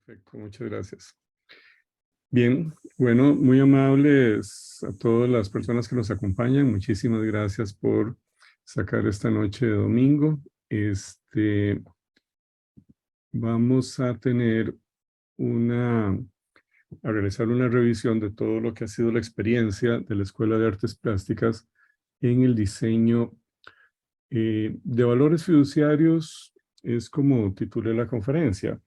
Perfecto, muchas gracias. Bien, bueno, muy amables a todas las personas que nos acompañan. Muchísimas gracias por sacar esta noche de domingo. Vamos a tener a realizar una revisión de todo lo que ha sido la experiencia de la Escuela de Artes Plásticas en el diseño de valores fiduciarios. Es como titulé la conferencia,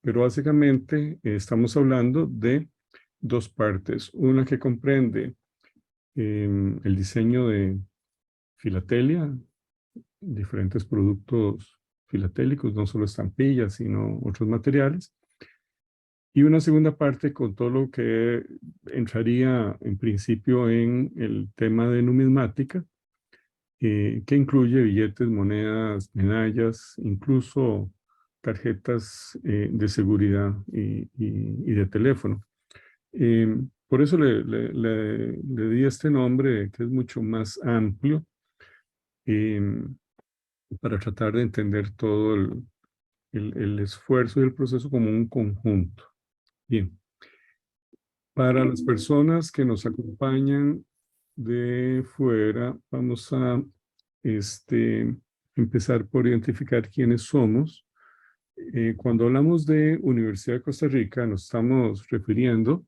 pero básicamente estamos hablando de dos partes. Una que comprende el diseño de filatelia, diferentes productos filatélicos, no solo estampillas, sino otros materiales. Y una segunda parte con todo lo que entraría en principio en el tema de numismática, que incluye billetes, monedas, medallas, incluso tarjetas de seguridad y de teléfono. Por eso le di este nombre que es mucho más amplio, para tratar de entender todo el esfuerzo y el proceso como un conjunto. Bien, para las personas que nos acompañan de fuera, vamos a empezar por identificar quiénes somos. Cuando hablamos de Universidad de Costa Rica, nos estamos refiriendo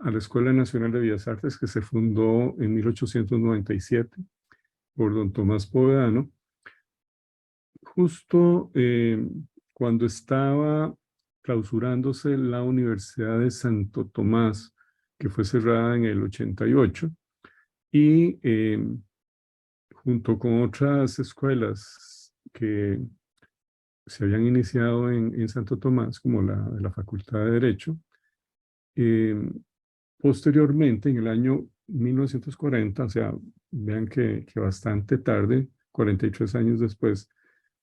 a la Escuela Nacional de Bellas Artes, que se fundó en 1897 por don Tomás Povedano, justo cuando estaba clausurándose la Universidad de Santo Tomás, que fue cerrada en el 88, y junto con otras escuelas que se habían iniciado en Santo Tomás, como la de la Facultad de Derecho, posteriormente, en el año 1940, o sea, vean que bastante tarde, 43 años después,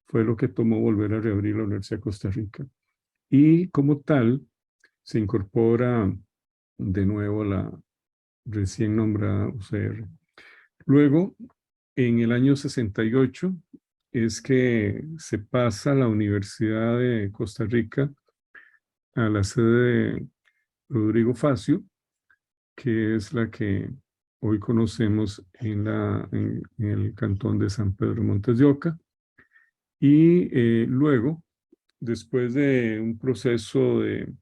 fue lo que tomó volver a reabrir la Universidad de Costa Rica. Y como tal, se incorpora de nuevo la recién nombrada UCR. Luego, en el año 68, es que se pasa la Universidad de Costa Rica a la sede de Rodrigo Facio, que es la que hoy conocemos en el cantón de San Pedro Montes de Oca. Y luego, después de un proceso de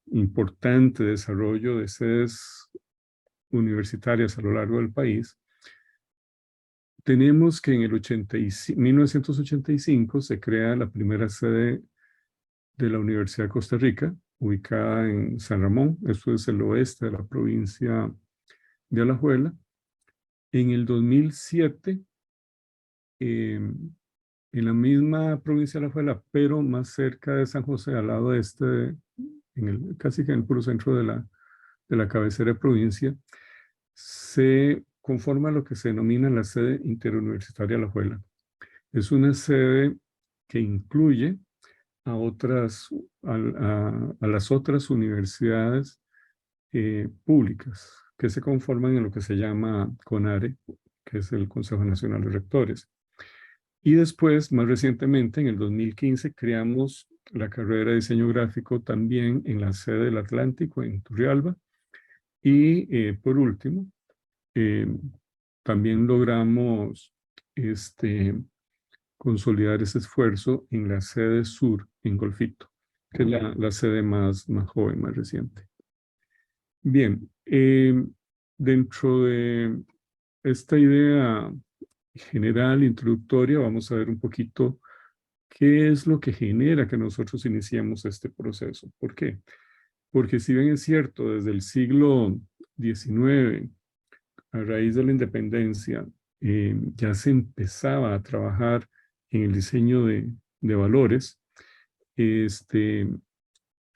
importante desarrollo de sedes universitarias a lo largo del país, tenemos que en el 1985 se crea la primera sede de la Universidad de Costa Rica, ubicada en San Ramón. Esto es el oeste de la provincia de Alajuela. En el 2007, en la misma provincia de Alajuela, pero más cerca de San José, al lado casi que en el puro centro de la cabecera de provincia, se conforma lo que se denomina la sede interuniversitaria Alajuela. Es una sede que incluye a las otras universidades públicas que se conforman en lo que se llama CONARE, que es el Consejo Nacional de Rectores. Y después, más recientemente, en el 2015, creamos la carrera de diseño gráfico también en la sede del Atlántico, en Turrialba. Y por último, también logramos consolidar ese esfuerzo en la sede sur, en Golfito, que es la sede más joven, más reciente. Bien, dentro de esta idea general, introductoria, vamos a ver un poquito qué es lo que genera que nosotros iniciemos este proceso. ¿Por qué? Porque si bien es cierto, desde el siglo XIX, a raíz de la independencia, ya se empezaba a trabajar en el diseño de valores.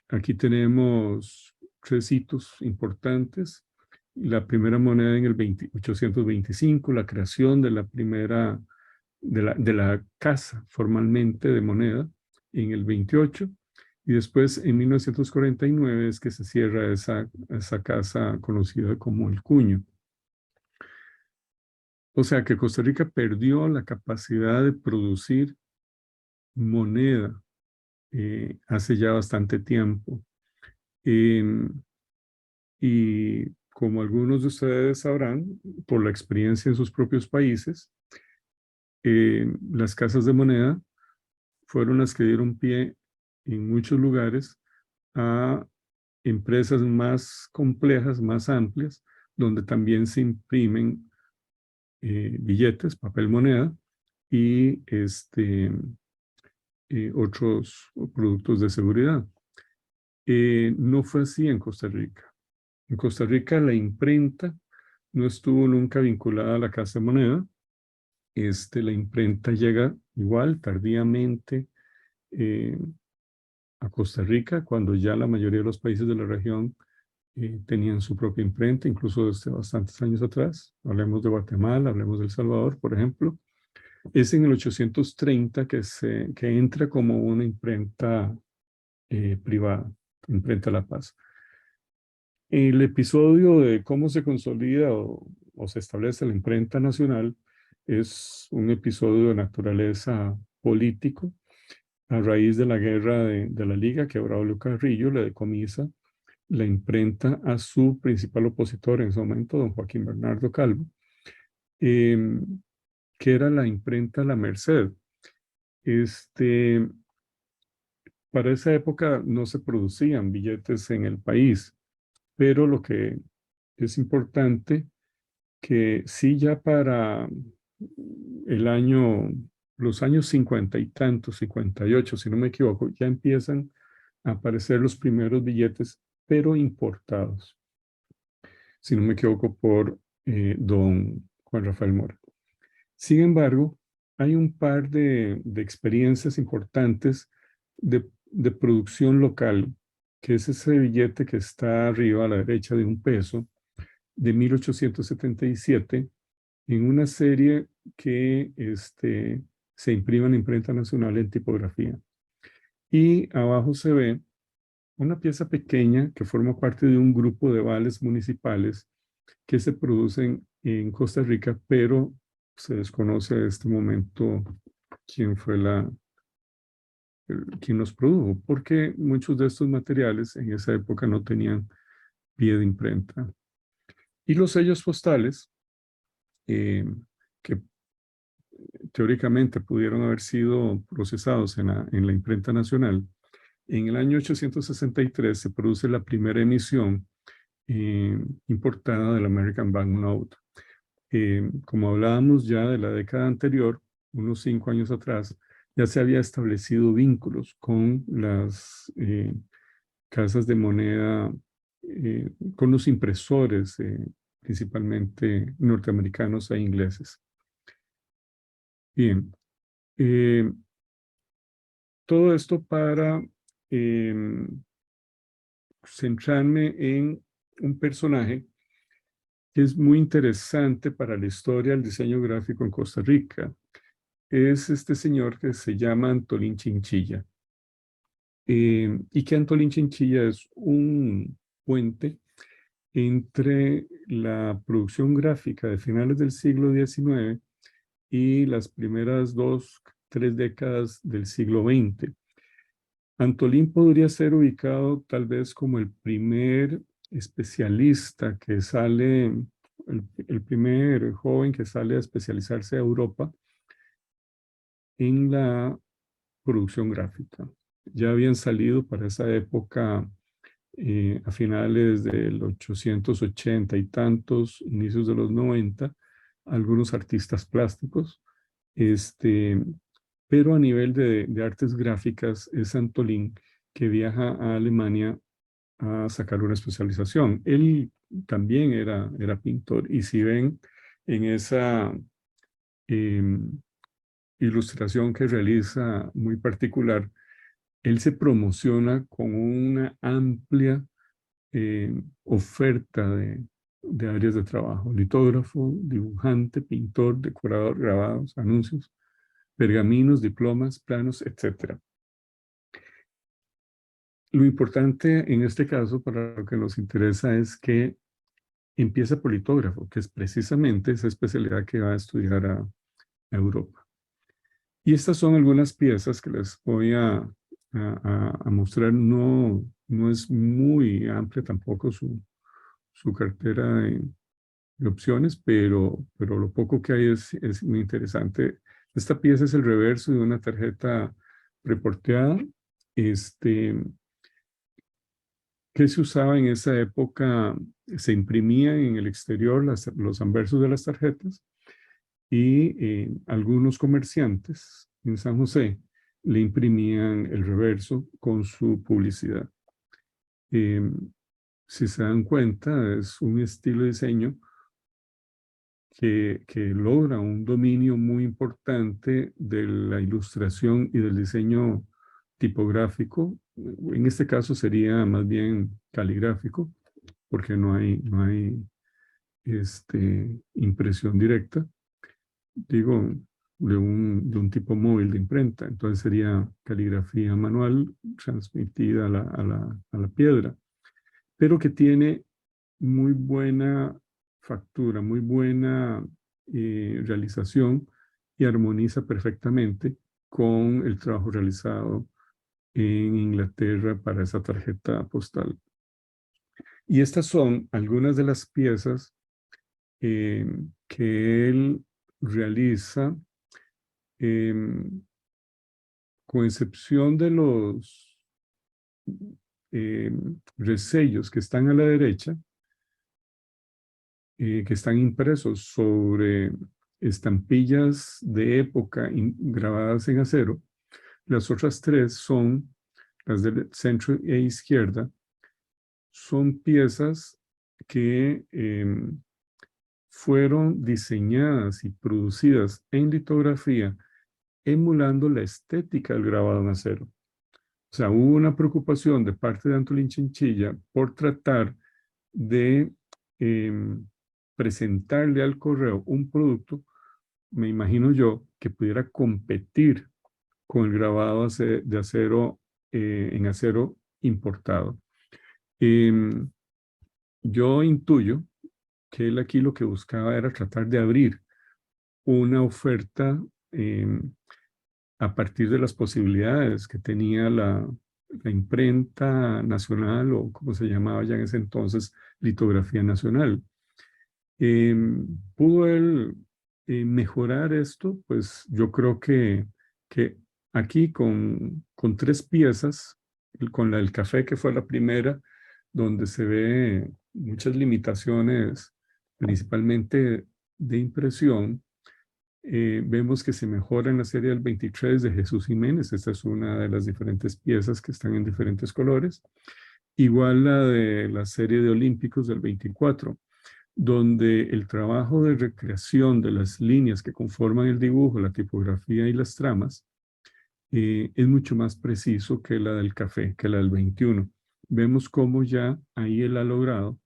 Aquí tenemos tres hitos importantes. La primera moneda en el 1825, la creación de la primera, de la casa formalmente de moneda en el 28, y después en 1949 es que se cierra esa casa conocida como el Cuño. O sea que Costa Rica perdió la capacidad de producir moneda hace ya bastante tiempo. Em, y como algunos de ustedes sabrán, por la experiencia en sus propios países, las casas de moneda fueron las que dieron pie en muchos lugares a empresas más complejas, más amplias, donde también se imprimen billetes, papel moneda y otros productos de seguridad. No fue así en Costa Rica. En Costa Rica la imprenta no estuvo nunca vinculada a la casa de moneda. La imprenta llega igual, tardíamente, eh, a Costa Rica, cuando ya la mayoría de los países de la región tenían su propia imprenta, incluso desde bastantes años atrás. Hablemos de Guatemala, hablemos de El Salvador, por ejemplo. Es en el 830 que entra como una imprenta privada, Imprenta La Paz. El episodio de cómo se consolida o se establece la imprenta nacional es un episodio de naturaleza político a raíz de la guerra de la Liga, que Braulio Carrillo le decomisa la imprenta a su principal opositor en ese momento, don Joaquín Bernardo Calvo, eh, que era la imprenta La Merced. Este, para esa época no se producían billetes en el país, pero lo que es importante que sí ya para el año, los años 50 y tantos, 58, si no me equivoco, ya empiezan a aparecer los primeros billetes, pero importados, si no me equivoco, por don Juan Rafael Mora. Sin embargo, hay un par de experiencias importantes de producción local, que es ese billete que está arriba a la derecha de $1 de 1877, en una serie que se imprime en la imprenta nacional en tipografía. Y abajo se ve una pieza pequeña que forma parte de un grupo de vales municipales que se producen en Costa Rica, pero se desconoce a este momento quién fue quién los produjo, porque muchos de estos materiales en esa época no tenían pie de imprenta. Y los sellos postales, que teóricamente pudieron haber sido procesados en la imprenta nacional, en el año 863 se produce la primera emisión importada del American Banknote. Como hablábamos ya de la década anterior, unos 5 años atrás, ya se había establecido vínculos con las casas de moneda, con los impresores, principalmente norteamericanos e ingleses. Bien, eh, todo esto para centrarme en un personaje que es muy interesante para la historia del diseño gráfico en Costa Rica. Es este señor que se llama Antolín Chinchilla. Y que Antolín Chinchilla es un puente entre la producción gráfica de finales del siglo XIX y las primeras 2, 3 décadas del siglo XX. Antolín podría ser ubicado tal vez como el primer especialista que sale, el primer joven que sale a especializarse a Europa en la producción gráfica. Ya habían salido para esa época, a finales del 880 y tantos, inicios de los 90, algunos artistas plásticos, pero a nivel de artes gráficas es Antolín que viaja a Alemania a sacar una especialización. Él también era pintor y si ven en esa ilustración que realiza muy particular, él se promociona con una amplia oferta de áreas de trabajo: litógrafo, dibujante, pintor, decorador, grabados, anuncios, pergaminos, diplomas, planos, etc. Lo importante en este caso, para lo que nos interesa, es que empieza por litógrafo, que es precisamente esa especialidad que va a estudiar a Europa. Y estas son algunas piezas que les voy a a mostrar. No, no es muy amplia tampoco su cartera de opciones, pero lo poco que hay es muy interesante. Esta pieza es el reverso de una tarjeta reporteada, este, que se usaba en esa época. Se imprimían en el exterior los anversos de las tarjetas y algunos comerciantes en San José le imprimían el reverso con su publicidad. Eh, si se dan cuenta, es un estilo de diseño que logra un dominio muy importante de la ilustración y del diseño tipográfico. En este caso sería más bien caligráfico, porque no hay impresión directa, digo, de un tipo móvil de imprenta. Entonces sería caligrafía manual transmitida a la piedra, pero que tiene muy buena factura, muy buena realización, y armoniza perfectamente con el trabajo realizado en Inglaterra para esa tarjeta postal. Y estas son algunas de las piezas eh, que él realiza, eh, con excepción de los eh, resellos que están a la derecha, que están impresos sobre estampillas de época grabadas en acero. Las otras tres son, las del centro e izquierda, son piezas que fueron diseñadas y producidas en litografía, emulando la estética del grabado en acero. O sea, hubo una preocupación de parte de Antolín Chinchilla por tratar de presentarle al correo un producto, me imagino yo, que pudiera competir con el grabado de acero, en acero importado. Em, yo intuyo que él aquí lo que buscaba era tratar de abrir una oferta a partir de las posibilidades que tenía la imprenta nacional, o como se llamaba ya en ese entonces, litografía nacional. ¿Pudo él mejorar esto? Pues yo creo que aquí con tres piezas, con la del café, que fue la primera, donde se ve muchas limitaciones, principalmente de impresión. Vemos que se mejora en la serie del 23 de Jesús Jiménez. Esta es una de las diferentes piezas que están en diferentes colores. Igual la de la serie de Olímpicos del 24, donde el trabajo de recreación de las líneas que conforman el dibujo, la tipografía y las tramas, es mucho más preciso que la del café, que la del 21. Vemos cómo ya ahí él ha logrado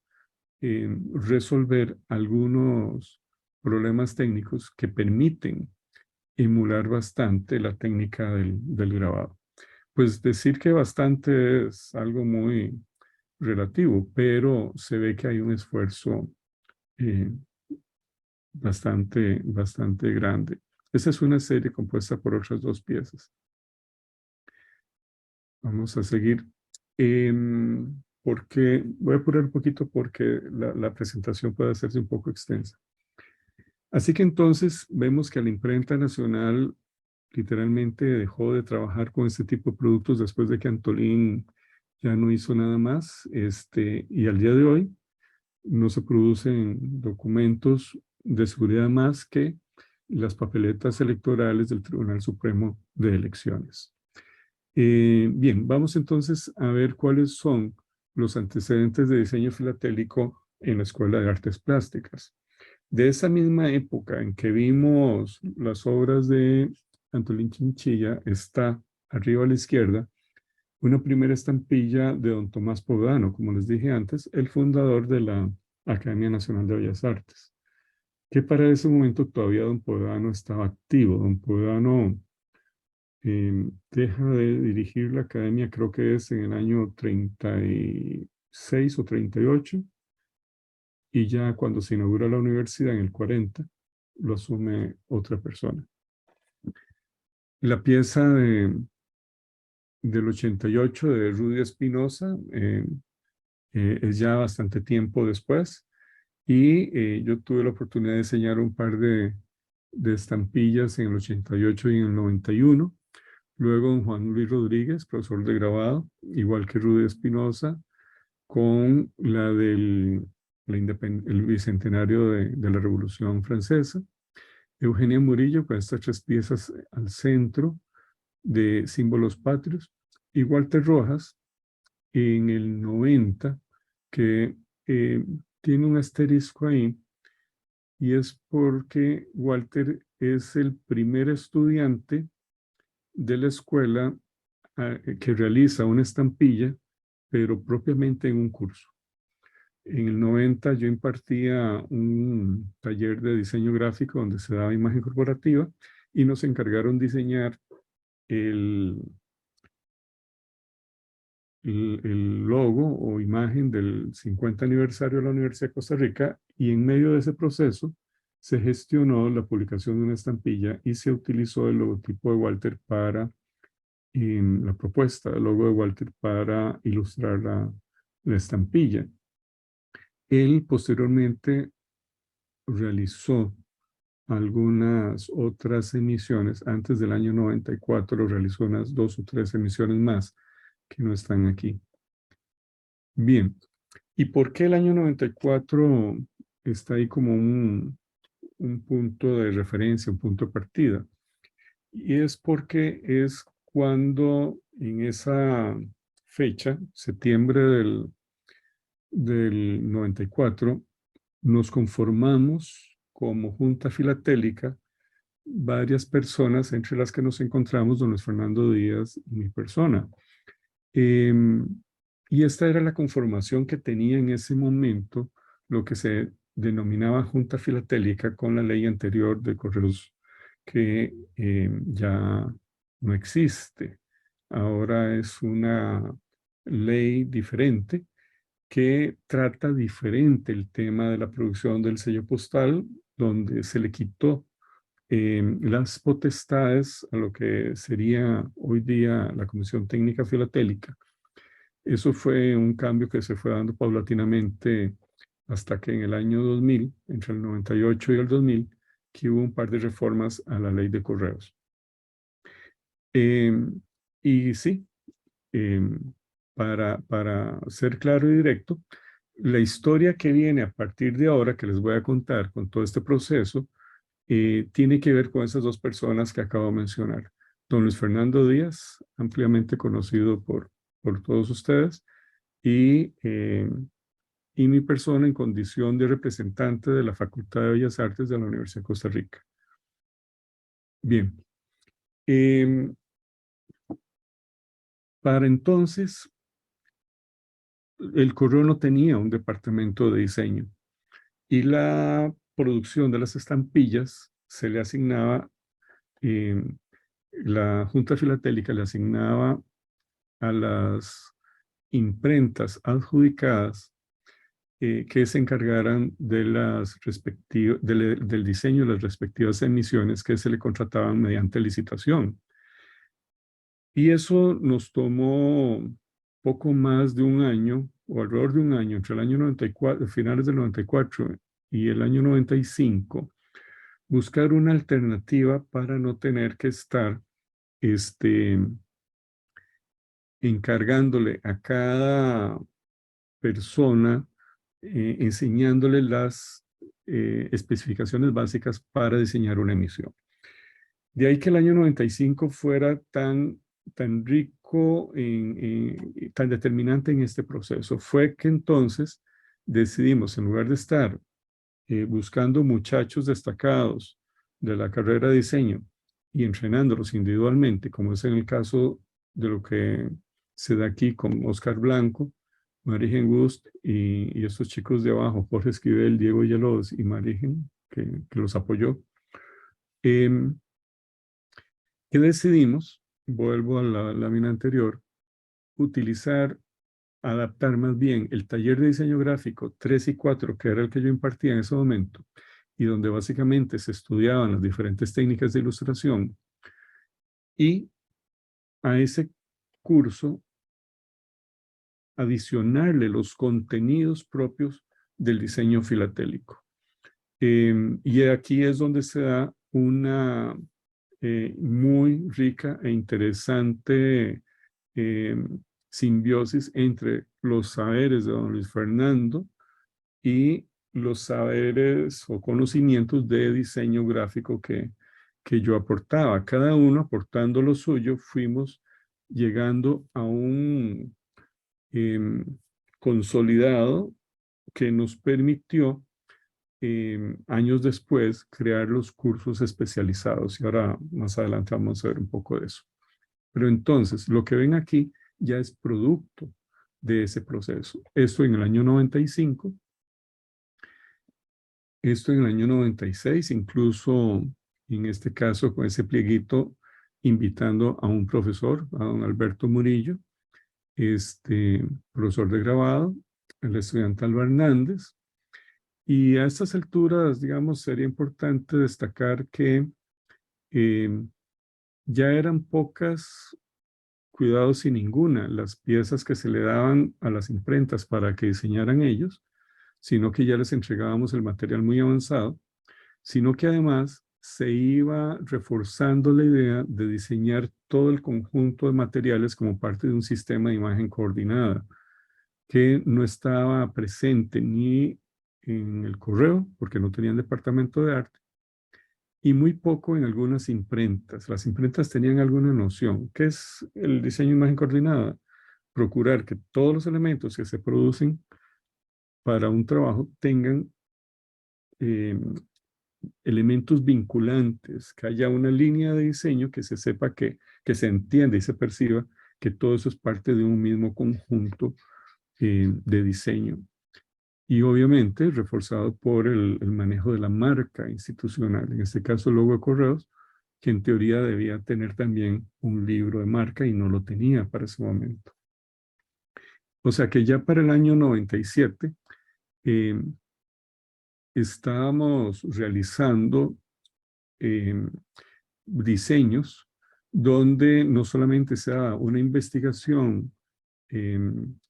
resolver algunos problemas técnicos que permiten emular bastante la técnica del grabado. Pues decir que bastante es algo muy relativo, pero se ve que hay un esfuerzo eh, bastante grande. Esa es una serie compuesta por otras dos piezas. Vamos a seguir. Porque voy a apurar un poquito porque la presentación puede hacerse un poco extensa. Así que entonces vemos que la imprenta nacional literalmente dejó de trabajar con este tipo de productos después de que Antolín ya no hizo nada más. Y al día de hoy no se producen documentos de seguridad más que las papeletas electorales del Tribunal Supremo de Elecciones. Bien, vamos entonces a ver cuáles son los antecedentes de diseño filatélico en la Escuela de Artes Plásticas. De esa misma época en que vimos las obras de Antolín Chinchilla, está arriba a la izquierda una primera estampilla de don Tomás Podano, como les dije antes, el fundador de la Academia Nacional de Bellas Artes, que para ese momento todavía don Podano estaba activo. Don Podano deja de dirigir la academia, creo que es en el año 36 o 38, y ya cuando se inaugura la universidad en el 40, lo asume otra persona. La pieza del 88 de Rudy Espinosa, es ya bastante tiempo después, y yo tuve la oportunidad de diseñar un par de estampillas en el 88 y en el 91. Luego don Juan Luis Rodríguez, profesor de grabado, igual que Rudy Espinosa, con la del el bicentenario de la Revolución Francesa. Eugenia Murillo con estas 3 piezas al centro de símbolos patrios. Y Walter Rojas en el 90, que tiene un asterisco ahí, y es porque Walter es el primer estudiante de la escuela que realiza una estampilla, pero propiamente en un curso. En el 90 yo impartía un taller de diseño gráfico donde se daba imagen corporativa y nos encargaron diseñar el, el logo o imagen del 50 aniversario de la Universidad de Costa Rica, y en medio de ese proceso se gestionó la publicación de una estampilla y se utilizó el logotipo de Walter para la propuesta, el logo de Walter para ilustrar la estampilla. Él posteriormente realizó algunas otras emisiones. Antes del año 94 realizó unas 2 o 3 emisiones más que no están aquí. Bien, ¿y por qué el año 94 está ahí como un punto de referencia, un punto de partida? Y es porque es cuando en esa fecha, septiembre del 94, nos conformamos como Junta Filatélica varias personas, entre las que nos encontramos don Luis Fernando Díaz y mi persona. Em, y esta era la conformación que tenía en ese momento lo que se denominaba Junta Filatélica con la ley anterior de correos que ya no existe. Ahora es una ley diferente que trata diferente el tema de la producción del sello postal, donde se le quitó las potestades a lo que sería hoy día la Comisión Técnica Filatélica. Eso fue un cambio que se fue dando paulatinamente hasta que en el año 2000, entre el 98 y el 2000, que hubo un par de reformas a la ley de correos. Y sí, para ser claro y directo, la historia que viene a partir de ahora, que les voy a contar con todo este proceso, tiene que ver con esas 2 personas que acabo de mencionar. Don Luis Fernando Díaz, ampliamente conocido por todos ustedes, y, eh, y mi persona en condición de representante de la Facultad de Bellas Artes de la Universidad de Costa Rica. Bien. Para entonces, el correo no tenía un departamento de diseño y la producción de las estampillas se le asignaba, eh, la Junta Filatélica le asignaba a las imprentas adjudicadas que se encargaran de del diseño de las respectivas emisiones que se le contrataban mediante licitación. Y eso nos tomó poco más de un año, o alrededor de un año, entre el año 94, finales del 94 y el año 95, buscar una alternativa para no tener que estar este, encargándole a cada persona, enseñándole las especificaciones básicas para diseñar una emisión. De ahí que el año 95 fuera tan rico, tan determinante en este proceso. Fue que entonces decidimos, en lugar de estar buscando muchachos destacados de la carrera de diseño y entrenándolos individualmente, como es en el caso de lo que se da aquí con Oscar Blanco, Marigen Gust y estos chicos de abajo, Jorge Esquivel, Diego Villalobos y Marigen, que los apoyó. ¿Qué decidimos? Vuelvo a la lámina anterior, utilizar, adaptar más bien el taller de diseño gráfico 3 y 4, que era el que yo impartía en ese momento, y donde básicamente se estudiaban las diferentes técnicas de ilustración, y a ese curso adicionarle los contenidos propios del diseño filatélico. Y aquí es donde se da una muy rica e interesante simbiosis entre los saberes de don Luis Fernando y los saberes o conocimientos de diseño gráfico que yo aportaba. Cada uno aportando lo suyo, fuimos llegando a un consolidado que nos permitió años después crear los cursos especializados. Y ahora más adelante vamos a ver un poco de eso. Pero entonces, lo que ven aquí ya es producto de ese proceso. Esto en el año 95, esto en el año 96, incluso en este caso con ese plieguito invitando a un profesor, a don Alberto Murillo, profesor de grabado, el estudiante Alba Hernández. Y a estas alturas, digamos, sería importante destacar que ya eran pocas, cuidados y ninguna, las piezas que se le daban a las imprentas para que diseñaran ellos, sino que ya les entregábamos el material muy avanzado, sino que además se iba reforzando la idea de diseñar todo el conjunto de materiales como parte de un sistema de imagen coordinada, que no estaba presente ni en el correo, porque no tenían departamento de arte, y muy poco en algunas imprentas. Las imprentas tenían alguna noción. ¿Qué es el diseño de imagen coordinada? Procurar que todos los elementos que se producen para un trabajo tengan eh, elementos vinculantes, que haya una línea de diseño que se sepa que se entienda y se perciba que todo eso es parte de un mismo conjunto de diseño. Y obviamente reforzado por el manejo de la marca institucional, en este caso el logo de Correos, que en teoría debía tener también un libro de marca y no lo tenía para ese momento. O sea que ya para el año 97 eh, estábamos realizando diseños donde no solamente se da una investigación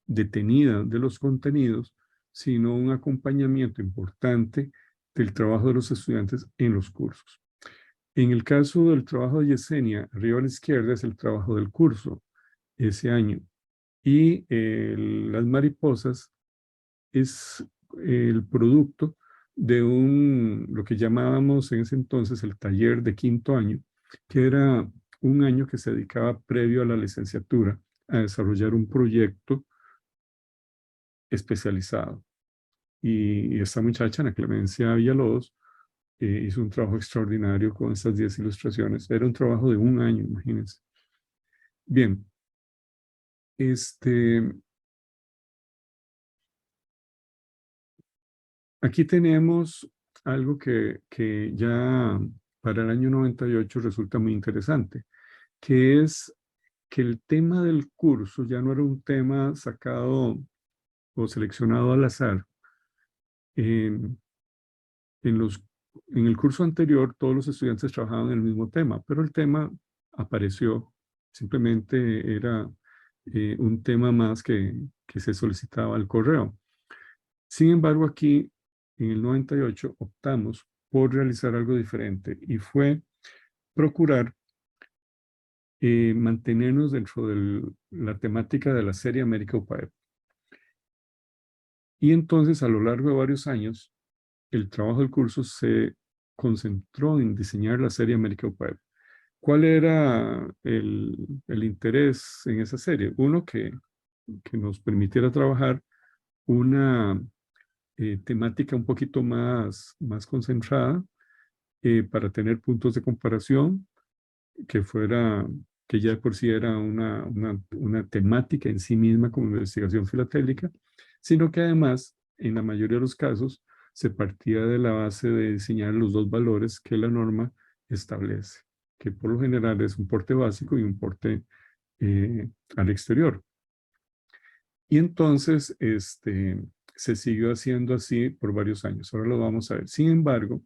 detenida de los contenidos, sino un acompañamiento importante del trabajo de los estudiantes en los cursos. En el caso del trabajo de Yesenia, arriba a la izquierda es el trabajo del curso ese año. Y las mariposas es el producto de lo que llamábamos en ese entonces el taller de quinto año, que era un año que se dedicaba previo a la licenciatura a desarrollar un proyecto especializado. Y esta muchacha, Ana Clemencia Villalobos, hizo un trabajo extraordinario con estas 10 ilustraciones. Era un trabajo de un año, imagínense. Bien, aquí tenemos algo que ya para el año 98 resulta muy interesante, que es que el tema del curso ya no era un tema sacado o seleccionado al azar. En, en, los, en el curso anterior todos los estudiantes trabajaban en el mismo tema, pero el tema apareció, simplemente era un tema más que se solicitaba al correo. Sin embargo, aquí en el 98 optamos por realizar algo diferente y fue procurar mantenernos dentro de la temática de la serie America Upaya. Y entonces, a lo largo de varios años, el trabajo del curso se concentró en diseñar la serie America Upaya. ¿Cuál era el interés en esa serie? Uno, que nos permitiera trabajar una temática un poquito más concentrada para tener puntos de comparación que que ya de por sí era una temática en sí misma como investigación filatélica, sino que además, en la mayoría de los casos, se partía de la base de diseñar los dos valores que la norma establece, que por lo general es un porte básico y un porte al exterior. Y entonces, se siguió haciendo así por varios años. Ahora lo vamos a ver. Sin embargo,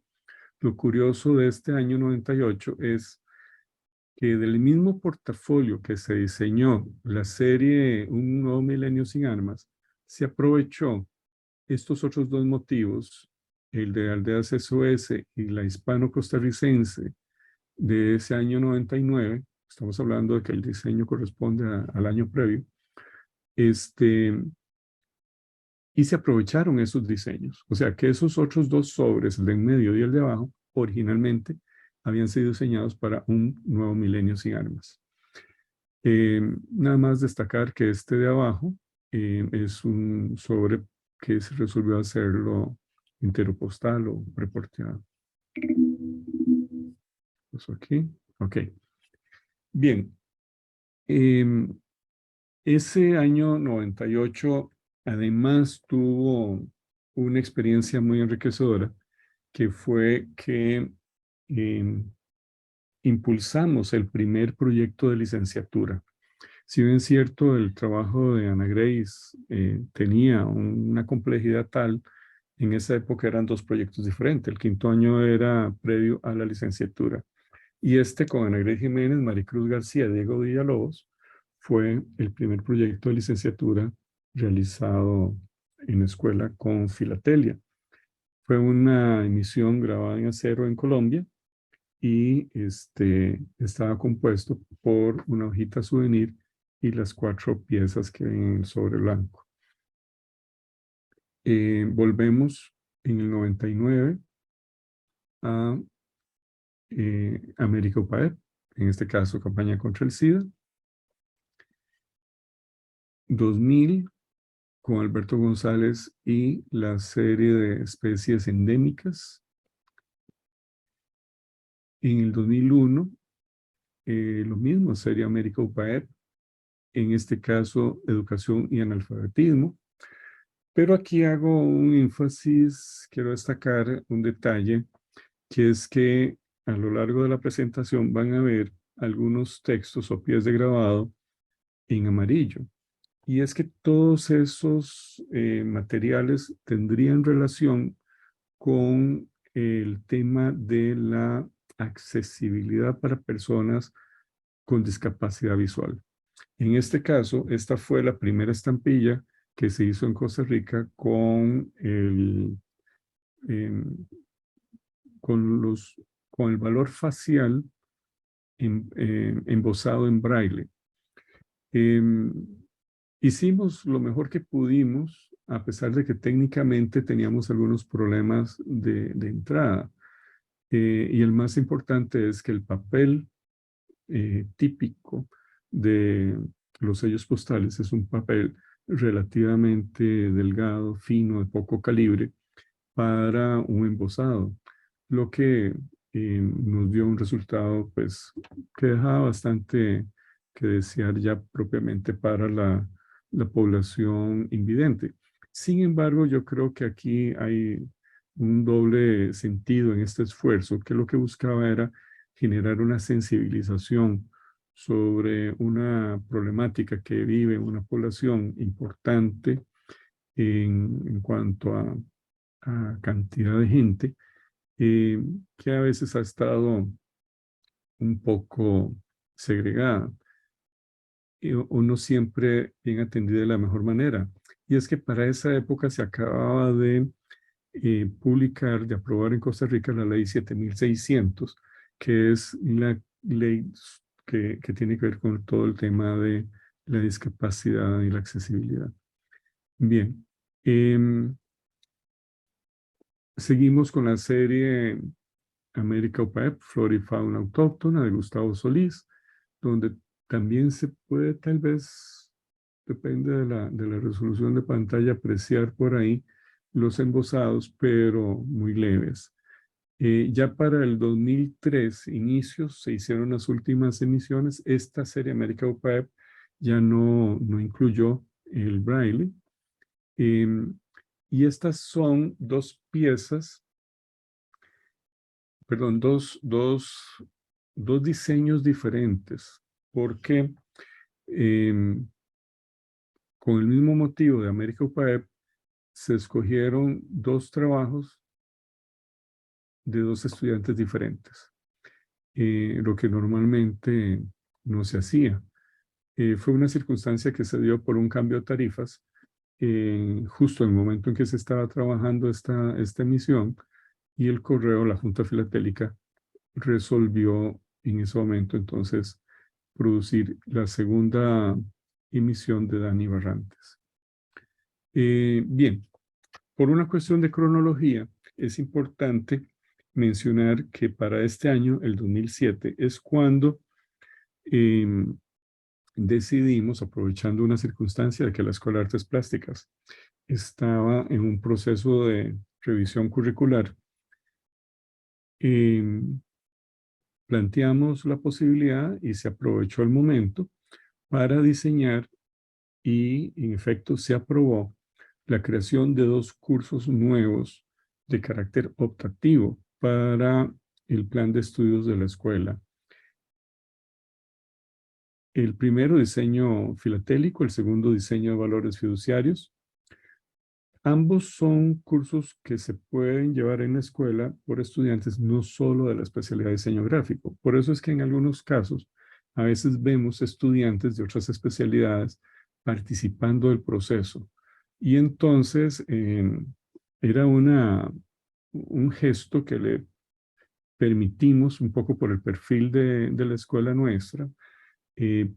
lo curioso de este año 98 es que del mismo portafolio que se diseñó la serie Un Nuevo Milenio sin Armas, se aprovechó estos otros dos motivos, el de Aldeas SOS y la hispano-costarricense de ese año 99, estamos hablando de que el diseño corresponde al año previo, y se aprovecharon esos diseños. O sea que esos otros dos sobres, el de en medio y el de abajo, originalmente habían sido diseñados para un nuevo milenio sin armas. Nada más destacar que este de abajo es un sobre que se resolvió hacerlo interopostal o reporteado. Eso aquí. Ok. Bien. Ese año 98 además tuvo una experiencia muy enriquecedora que fue que eh, impulsamos el primer proyecto de licenciatura. Si bien es cierto, el trabajo de Ana Grace tenía una complejidad tal, en esa época eran dos proyectos diferentes. El quinto año era previo a la licenciatura. Y este con Ana Grace Jiménez, Maricruz García, Diego Villalobos, fue el primer proyecto de licenciatura realizado en la escuela con Filatelia. Fue una emisión grabada en acero en Colombia y estaba compuesto por una hojita souvenir y las 4 piezas que ven en el sobre blanco. Volvemos en el 99 a América UPAEP, en este caso campaña contra el SIDA. 2000 con Alberto González y la serie de especies endémicas. En el 2001, lo mismo, serie América UPAEP, en este caso educación y analfabetismo. Pero aquí hago un énfasis, quiero destacar un detalle, que es que a lo largo de la presentación van a ver algunos textos o pies de grabado en amarillo. Y es que todos esos materiales tendrían relación con el tema de la accesibilidad para personas con discapacidad visual. En este caso, esta fue la primera estampilla que se hizo en Costa Rica eh, con el valor facial embosado en braille. Hicimos lo mejor que pudimos, a pesar de que técnicamente teníamos algunos problemas de entrada. Y el más importante es que el papel típico de los sellos postales es un papel relativamente delgado, fino, de poco calibre, para un embosado, lo que nos dio un resultado pues, que dejaba bastante que desear ya propiamente para la población invidente. Sin embargo, yo creo que aquí hay un doble sentido en este esfuerzo, que lo que buscaba era generar una sensibilización sobre una problemática que vive una población importante en cuanto a cantidad de gente, que a veces ha estado un poco segregada o no siempre bien atendida de la mejor manera. Y es que para esa época se acababa de publicar, de aprobar en Costa Rica la ley 7600, que es la ley que tiene que ver con todo el tema de la discapacidad y la accesibilidad. Bien, seguimos con la serie América UPAEP, Flora y Fauna Autóctona de Gustavo Solís, donde también se puede tal vez, depende de la resolución de pantalla, apreciar por ahí los embosados, pero muy leves. Ya para el 2003, inicios, se hicieron las últimas emisiones. Esta serie América UPAEP ya no incluyó el braille. Y estas son dos piezas, perdón, dos diseños diferentes, porque con el mismo motivo de América UPAEP se escogieron dos trabajos de dos estudiantes diferentes. lo que normalmente no se hacía. Fue una circunstancia que se dio por un cambio de tarifas justo en el momento en que se estaba trabajando esta emisión y el correo, la Junta Filatélica, resolvió en ese momento entonces producir la segunda emisión de Dani Barrantes. Bien, por una cuestión de cronología, es importante mencionar que para este año, el 2007, es cuando eh, decidimos, aprovechando una circunstancia de que la Escuela de Artes Plásticas estaba en un proceso de revisión curricular, eh, planteamos la posibilidad y se aprovechó el momento para diseñar y en efecto se aprobó la creación de 2 cursos nuevos de carácter optativo para el plan de estudios de la escuela. El primero, diseño filatélico, el segundo, diseño de valores fiduciarios. Ambos son cursos que se pueden llevar en la escuela por estudiantes no solo de la especialidad de diseño gráfico. Por eso es que en algunos casos a veces vemos estudiantes de otras especialidades participando del proceso. Y entonces era un gesto que le permitimos un poco por el perfil de la escuela nuestra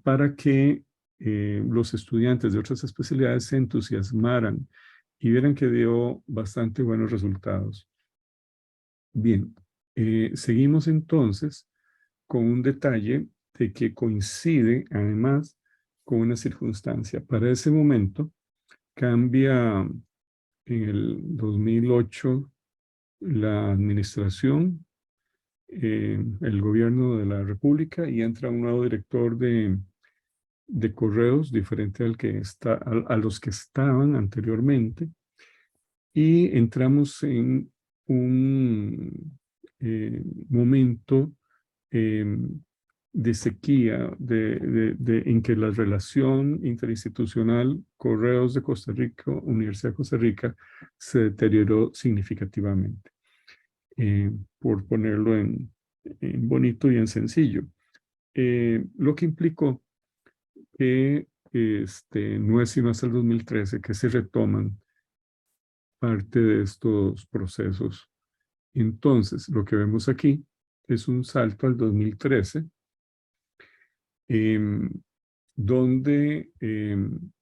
para que los estudiantes de otras especialidades se entusiasmaran y vieran que dio bastante buenos resultados. Bien, seguimos entonces con un detalle de que coincide además con una circunstancia. Para ese momento cambia en el 2008 la administración, el gobierno de la República y entra un nuevo director de correos diferente a los que estaban anteriormente y entramos en un momento eh, de sequía en que la relación interinstitucional Correos de Costa Rica, Universidad de Costa Rica, se deterioró significativamente, por ponerlo en bonito y en sencillo. Lo que implicó que no es sino hasta el 2013 que se retoman parte de estos procesos. Entonces, lo que vemos aquí es un salto al 2013, eh, donde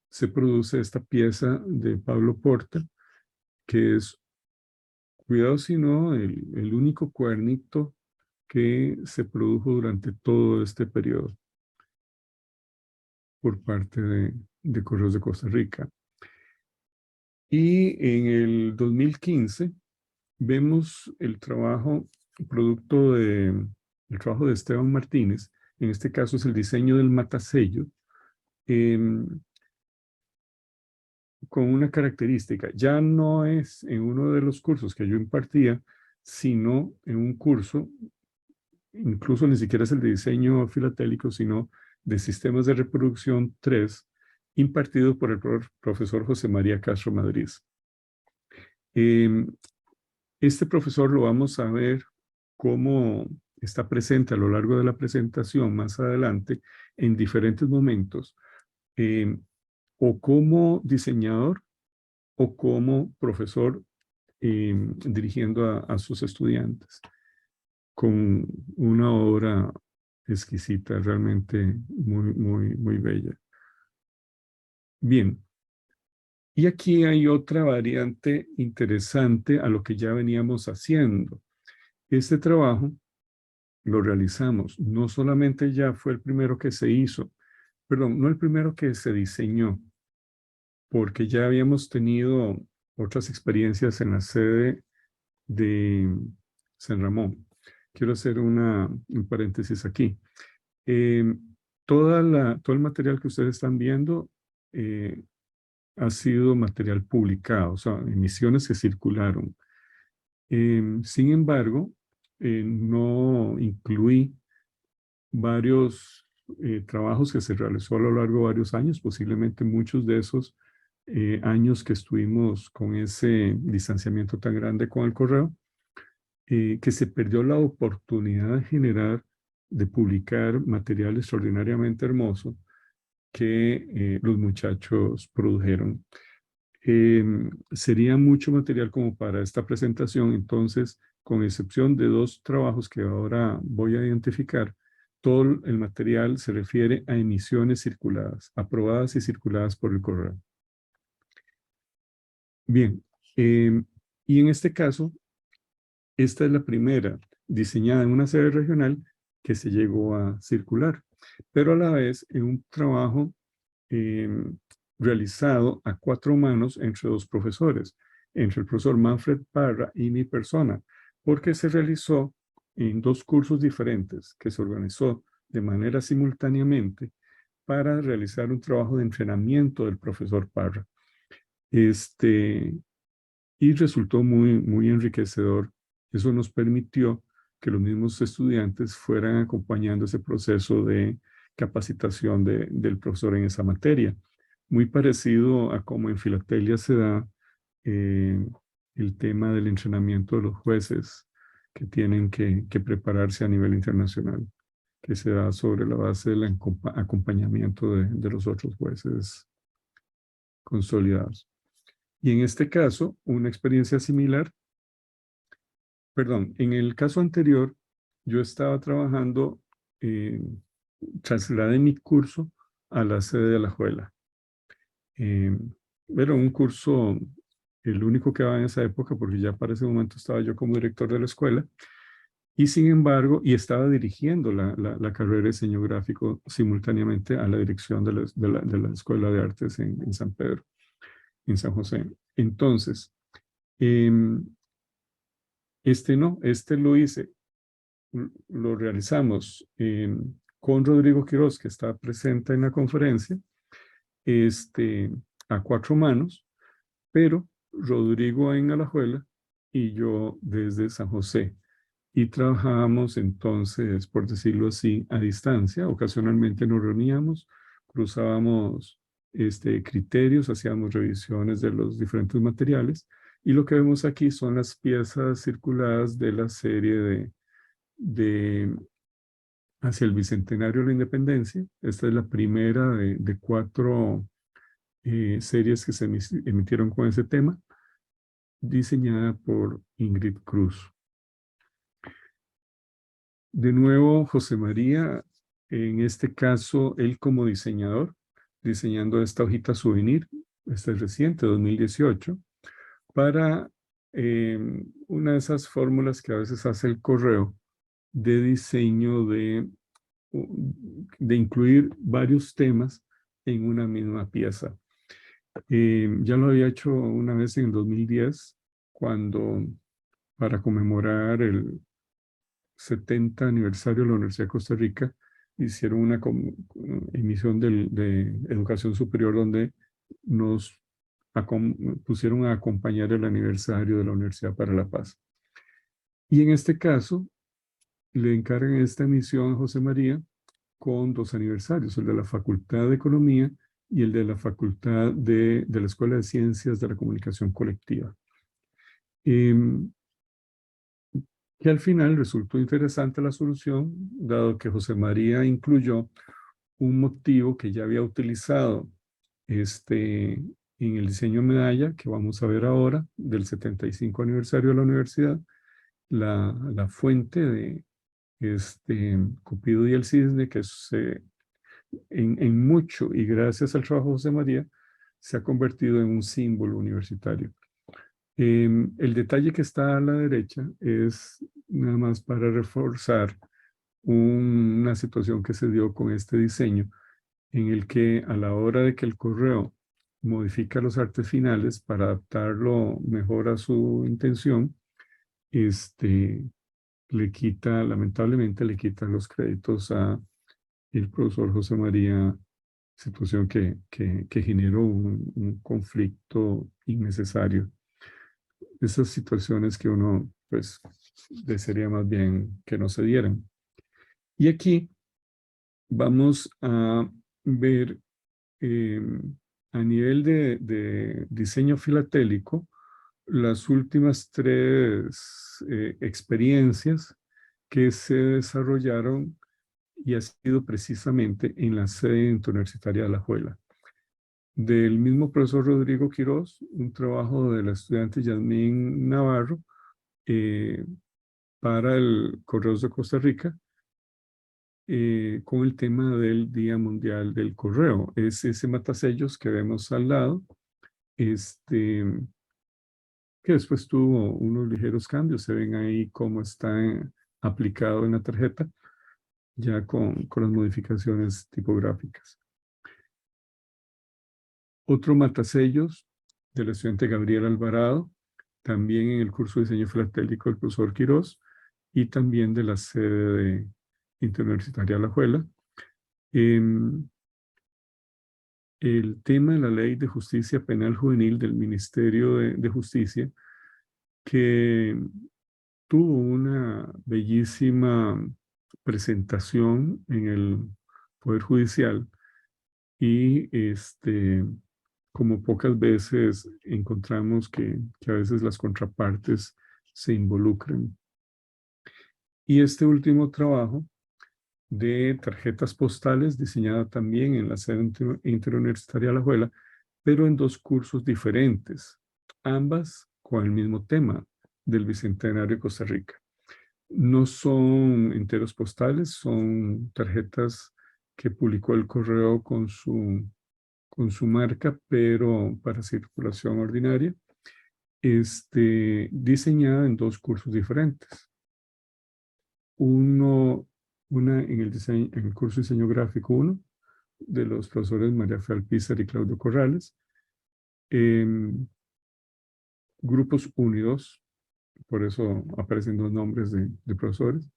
se produce esta pieza de Pablo Porta, que es, cuidado si no, el único cuernito que se produjo durante todo este periodo por parte de Correos de Costa Rica. Y en el 2015 vemos el trabajo, producto el trabajo de Esteban Martínez, en este caso es el diseño del matasello, eh, con una característica. Ya no es en uno de los cursos que yo impartía, sino en un curso, incluso ni siquiera es el de diseño filatélico, sino de sistemas de reproducción 3, impartido por el profesor José María Castro Madrid. Este profesor lo vamos a ver cómo está presente a lo largo de la presentación más adelante en diferentes momentos, eh, o como diseñador o como profesor dirigiendo a sus estudiantes con una obra exquisita, realmente muy, muy, muy bella. Bien, y aquí hay otra variante interesante a lo que ya veníamos haciendo. Este trabajo lo realizamos. No solamente ya fue el primero que se hizo, perdón, no el primero que se diseñó, porque ya habíamos tenido otras experiencias en la sede de San Ramón. Quiero hacer un paréntesis aquí. Eh, todo el material que ustedes están viendo ha sido material publicado, o sea, emisiones que circularon. Sin embargo, no incluí varios trabajos que se realizó a lo largo de varios años, posiblemente muchos de esos años que estuvimos con ese distanciamiento tan grande con el correo, que se perdió la oportunidad de generar de publicar material extraordinariamente hermoso que los muchachos produjeron. Sería mucho material como para esta presentación, entonces, con excepción de dos trabajos que ahora voy a identificar, todo el material se refiere a emisiones circuladas, aprobadas y circuladas por el correo. Bien, y en este caso, esta es la primera diseñada en una sede regional que se llegó a circular, pero a la vez en un trabajo eh, realizado a cuatro manos entre dos profesores, entre el profesor Manfred Parra y mi persona, porque se realizó en dos cursos diferentes que se organizó de manera simultáneamente para realizar un trabajo de entrenamiento del profesor Parra. Y resultó muy enriquecedor. Eso nos permitió que los mismos estudiantes fueran acompañando ese proceso de capacitación del profesor en esa materia. Muy parecido a cómo en Filatelia se da eh, el tema del entrenamiento de los jueces que tienen que prepararse a nivel internacional, que se da sobre la base del acompañamiento de los otros jueces consolidados. Y en este caso, una experiencia similar, perdón, en el caso anterior, yo estaba trabajando, trasladé mi curso a la sede de Alajuela. Era un curso, el único que daba en esa época, porque ya para ese momento estaba yo como director de la escuela, y sin embargo, y estaba dirigiendo la carrera de diseño gráfico simultáneamente a la dirección de la Escuela de Artes en San Pedro, en San José. Entonces, em, este lo hice, lo realizamos con Rodrigo Quiroz, que está presente en la conferencia, este, a cuatro manos, pero Rodrigo en Alajuela y yo desde San José. Y trabajábamos entonces, por decirlo así, a distancia. Ocasionalmente nos reuníamos, cruzábamos criterios, hacíamos revisiones de los diferentes materiales. Y lo que vemos aquí son las piezas circuladas de la serie de hacia el Bicentenario de la Independencia. Esta es la primera de cuatro series que se emitieron con ese tema, diseñada por Ingrid Cruz. De nuevo, José María, en este caso, él como diseñador, diseñando esta hojita souvenir, esta es reciente, 2018, para una de esas fórmulas que a veces hace el correo de diseño de incluir varios temas en una misma pieza. Ya lo había hecho una vez en el 2010, cuando para conmemorar el 70 aniversario de la Universidad de Costa Rica, hicieron una emisión de educación superior donde nos pusieron a acompañar el aniversario de la Universidad para la Paz. Y en este caso, le encargan esta emisión a José María con dos aniversarios, el de la Facultad de Economía y el de la Facultad de la Escuela de Ciencias de la Comunicación Colectiva. Que al final resultó interesante la solución, dado que José María incluyó un motivo que ya había utilizado en el diseño medalla, que vamos a ver ahora, del 75 aniversario de la universidad, la fuente de Cupido y el Cisne, que en mucho y gracias al trabajo de José María, se ha convertido en un símbolo universitario. El detalle que está a la derecha es nada más para reforzar una situación que se dio con este diseño, en el que a la hora de que el correo modifica los artes finales para adaptarlo mejor a su intención, lamentablemente le quita los créditos a el profesor José María, situación que generó un conflicto innecesario. Esas situaciones que uno, pues, desearía más bien que no se dieran. Y aquí vamos a ver eh, a nivel de diseño filatélico las últimas tres experiencias que se desarrollaron y ha sido precisamente en la sede interuniversitaria de Alajuela. Del mismo profesor Rodrigo Quiroz, un trabajo de la estudiante Yasmín Navarro eh, para el Correos de Costa Rica, con el tema del Día Mundial del Correo. Es ese matasellos que vemos al lado, este, que después tuvo unos ligeros cambios. Se ven ahí cómo está aplicado en la tarjeta, ya con las modificaciones tipográficas. Otro matasellos del estudiante Gabriel Alvarado, también en el curso de diseño filatélico del profesor Quiroz, y también de la sede de Interuniversitaria Alajuela. El tema de la Ley de Justicia Penal Juvenil del Ministerio de Justicia, que tuvo una bellísima presentación en el Poder Judicial y como pocas veces encontramos que a veces las contrapartes se involucran. Y este último trabajo de tarjetas postales, diseñada también en la sede interuniversitaria de Alajuela, pero en dos cursos diferentes, ambas con el mismo tema del Bicentenario de Costa Rica. No son enteros postales, son tarjetas que publicó el correo con su marca, pero para circulación ordinaria, diseñada en dos cursos diferentes. Una en el curso de diseño gráfico 1 de los profesores María Fe Alpizar y Claudio Corrales, grupos 1 y 2, por eso aparecen dos nombres de profesores,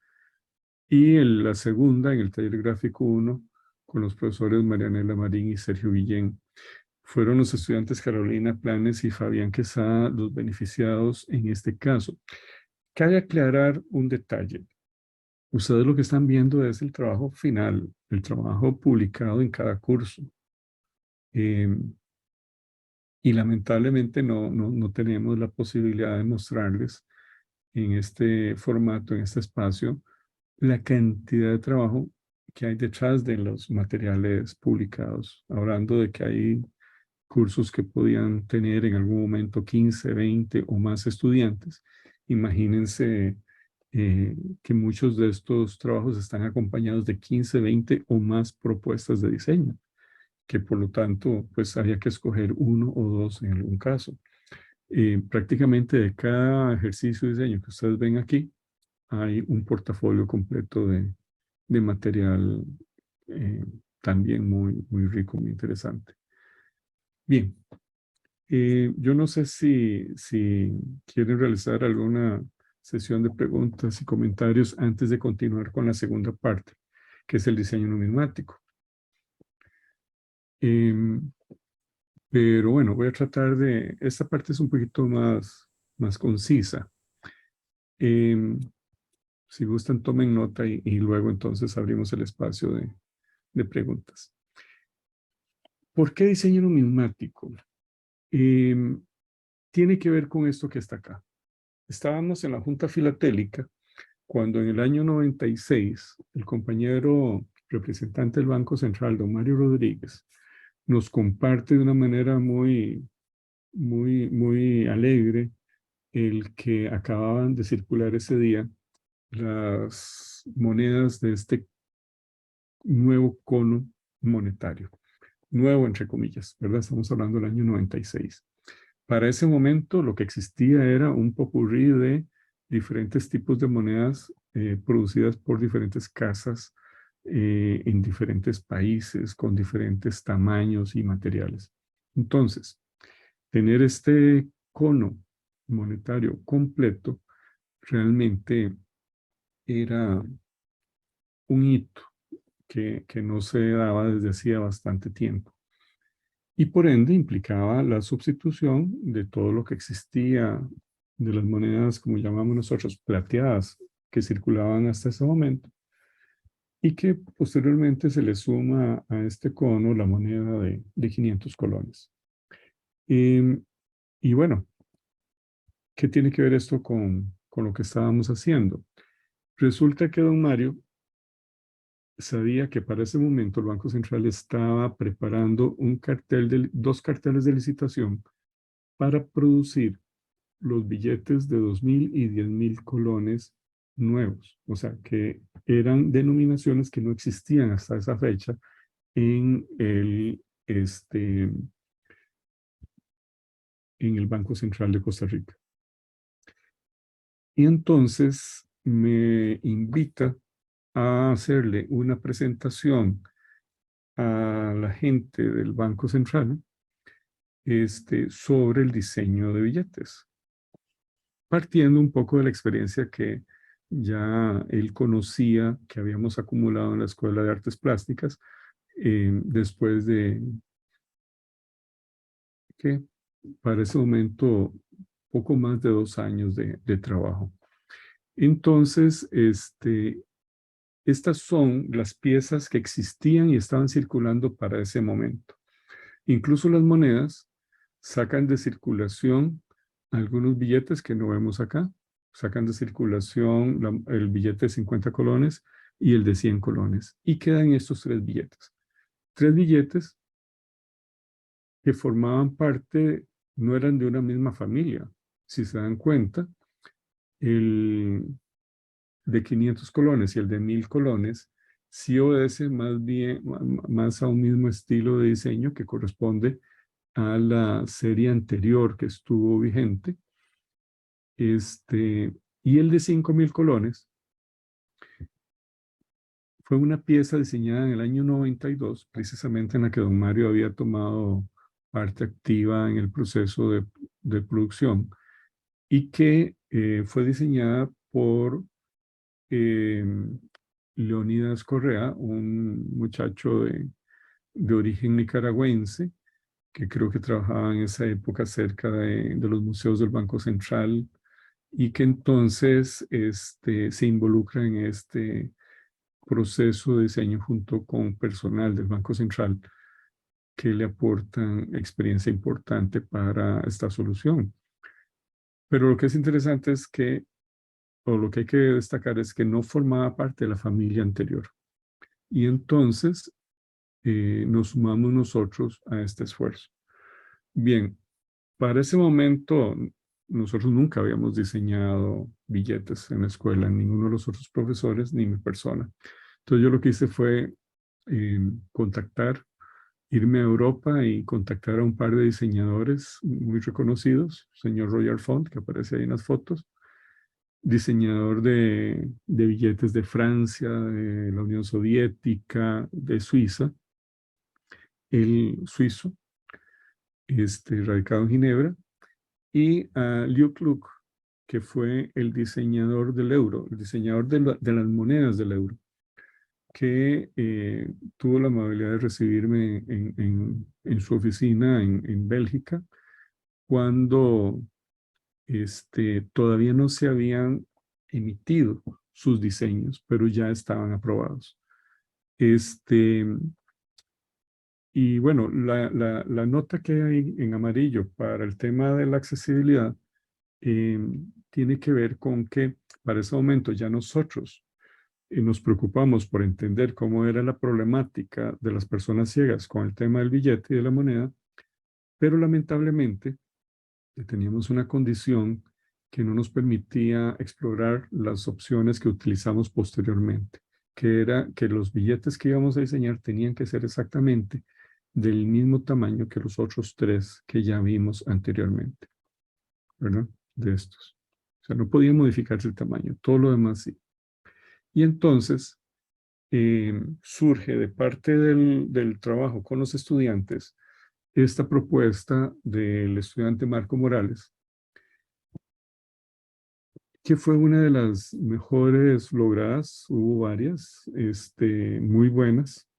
y la segunda en el taller gráfico 1 con los profesores Marianela Marín y Sergio Guillén. Fueron los estudiantes Carolina Planes y Fabián Quesada los beneficiados en este caso. Cabe aclarar un detalle. Ustedes lo que están viendo es el trabajo final, el trabajo publicado en cada curso. Y lamentablemente no tenemos la posibilidad de mostrarles en este formato, en este espacio, la cantidad de trabajo que hay detrás de los materiales publicados. Hablando de que hay cursos que podían tener en algún momento 15, 20 o más estudiantes. Imagínense que muchos de estos trabajos están acompañados de 15, 20 o más propuestas de diseño, que por lo tanto pues había que escoger uno o dos en algún caso. Prácticamente de cada ejercicio de diseño que ustedes ven aquí, hay un portafolio completo de material también muy rico, muy interesante. Bien, yo no sé si quieren realizar alguna sesión de preguntas y comentarios antes de continuar con la segunda parte, que es el diseño numismático. Pero bueno, voy a tratar esta parte es un poquito más concisa. Si gustan, tomen nota y luego entonces abrimos el espacio de preguntas. ¿Por qué diseño numismático? Tiene que ver con esto que está acá. Estábamos en la Junta Filatélica cuando en el año 96 el compañero representante del Banco Central, don Mario Rodríguez, nos comparte de una manera muy alegre el que acababan de circular ese día las monedas de este nuevo cono monetario. Nuevo, entre comillas, ¿verdad? Estamos hablando del año 96. Para ese momento lo que existía era un popurrí de diferentes tipos de monedas producidas por diferentes casas en diferentes países, con diferentes tamaños y materiales. Entonces, tener este cono monetario completo realmente era un hito que no se daba desde hacía bastante tiempo. Y por ende implicaba la sustitución de todo lo que existía de las monedas, como llamamos nosotros, plateadas, que circulaban hasta ese momento, y que posteriormente se le suma a este cono la moneda de 500 colones. Y bueno, ¿qué tiene que ver esto con lo que estábamos haciendo? Resulta que don Mario sabía que para ese momento el Banco Central estaba preparando dos carteles de licitación para producir los billetes de 2.000 y 10.000 colones nuevos, o sea, que eran denominaciones que no existían hasta esa fecha en en el Banco Central de Costa Rica. Y entonces me invita a hacerle una presentación a la gente del Banco Central sobre el diseño de billetes, partiendo un poco de la experiencia que ya él conocía, que habíamos acumulado en la Escuela de Artes Plásticas, después de que para ese momento poco más de 2 años de trabajo. Entonces, estas son las piezas que existían y estaban circulando para ese momento. Incluso las monedas sacan de circulación algunos billetes que no vemos acá. Sacan de circulación el billete de 50 colones y el de 100 colones. Y quedan estos tres billetes. Tres billetes que formaban parte, no eran de una misma familia. Si se dan cuenta, el de 500 colones y el de 1.000 colones sí obedece más bien, más a un mismo estilo de diseño que corresponde a la serie anterior que estuvo vigente. Y el de 5.000 colones fue una pieza diseñada en el año 92, precisamente en la que don Mario había tomado parte activa en el proceso de producción y que fue diseñada por eh, Leonidas Correa, un muchacho de origen nicaragüense, que creo que trabajaba en esa época cerca de los museos del Banco Central y que entonces se involucra en este proceso de diseño junto con personal del Banco Central que le aportan experiencia importante para esta solución. Pero lo que es interesante es que, o lo que hay que destacar es que no formaba parte de la familia anterior. Y entonces nos sumamos nosotros a este esfuerzo. Bien, para ese momento nosotros nunca habíamos diseñado billetes en la escuela, ninguno de los otros profesores ni mi persona. Entonces yo lo que hice fue irme a Europa y contactar a un par de diseñadores muy reconocidos, señor Roger Font, que aparece ahí en las fotos, diseñador de billetes de Francia, de la Unión Soviética, de Suiza, el suizo, radicado en Ginebra, y a Liu Kluk, que fue el diseñador del euro, el diseñador de las monedas del euro, que tuvo la amabilidad de recibirme en su oficina en Bélgica, cuando todavía no se habían emitido sus diseños, pero ya estaban aprobados. Y bueno, la nota que hay en amarillo para el tema de la accesibilidad eh, tiene que ver con que para ese momento ya nosotros nos preocupamos por entender cómo era la problemática de las personas ciegas con el tema del billete y de la moneda, pero lamentablemente teníamos una condición que no nos permitía explorar las opciones que utilizamos posteriormente, que era que los billetes que íbamos a diseñar tenían que ser exactamente del mismo tamaño que los otros tres que ya vimos anteriormente, ¿verdad? De estos. O sea, no podía modificarse el tamaño, todo lo demás sí. Y entonces surge de parte del trabajo con los estudiantes esta propuesta del estudiante Marco Morales, que fue una de las mejores logradas, hubo varias, muy buenas.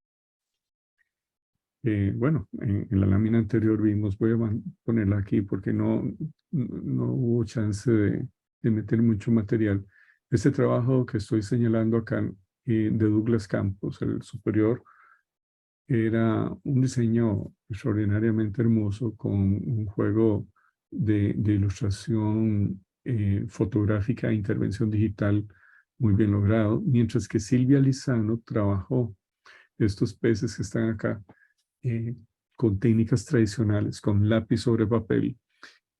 Bueno, en la lámina anterior vimos, voy a ponerla aquí porque no hubo chance de meter mucho material. Este trabajo que estoy señalando acá de Douglas Campos, el superior, era un diseño extraordinariamente hermoso con un juego de ilustración fotográfica e intervención digital muy bien logrado, mientras que Silvia Lizano trabajó estos peces que están acá eh, con técnicas tradicionales, con lápiz sobre papel.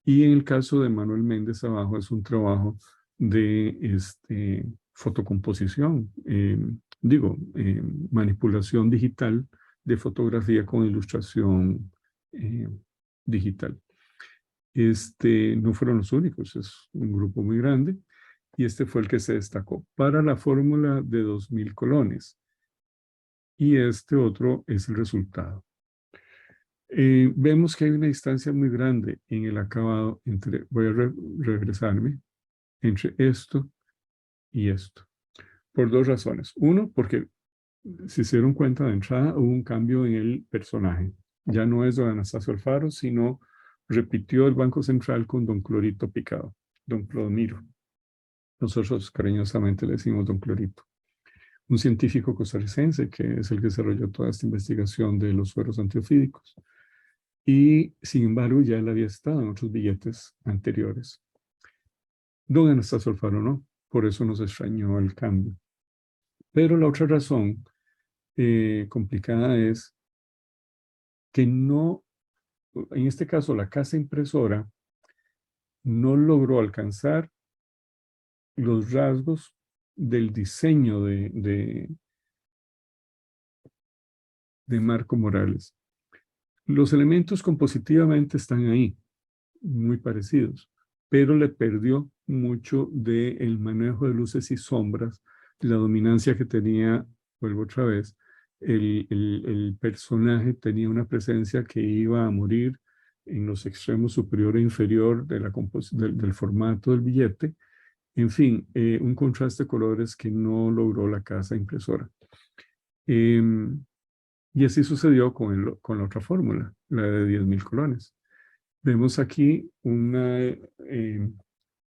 Y en el caso de Manuel Méndez abajo es un trabajo de fotocomposición, manipulación digital de fotografía con ilustración eh, digital. No fueron los únicos, es un grupo muy grande y este fue el que se destacó para la fórmula de 2000 colones. Y este otro es el resultado. Vemos que hay una distancia muy grande en el acabado entre, voy a regresarme, entre esto y esto, por dos razones. Uno, porque si se dieron cuenta de entrada, hubo un cambio en el personaje. Ya no es don Anastasio Alfaro, sino repitió el Banco Central con don Clorito Picado, don Clodomiro. Nosotros cariñosamente le decimos don Clorito. Un científico costarricense que es el que desarrolló toda esta investigación de los sueros antiofídicos. Y sin embargo, ya él había estado en otros billetes anteriores. Don Anastasio Alfaro no, por eso nos extrañó el cambio. Pero la otra razón complicada es que no, en este caso, la casa impresora no logró alcanzar los rasgos del diseño de Marco Morales. Los elementos compositivamente están ahí, muy parecidos, pero le perdió mucho del manejo de luces y sombras, la dominancia que tenía, vuelvo otra vez, el personaje tenía una presencia que iba a morir en los extremos superior e inferior de del formato del billete. En fin, un contraste de colores que no logró la casa impresora. Y así sucedió con la otra fórmula, la de 10.000 colones. Vemos aquí una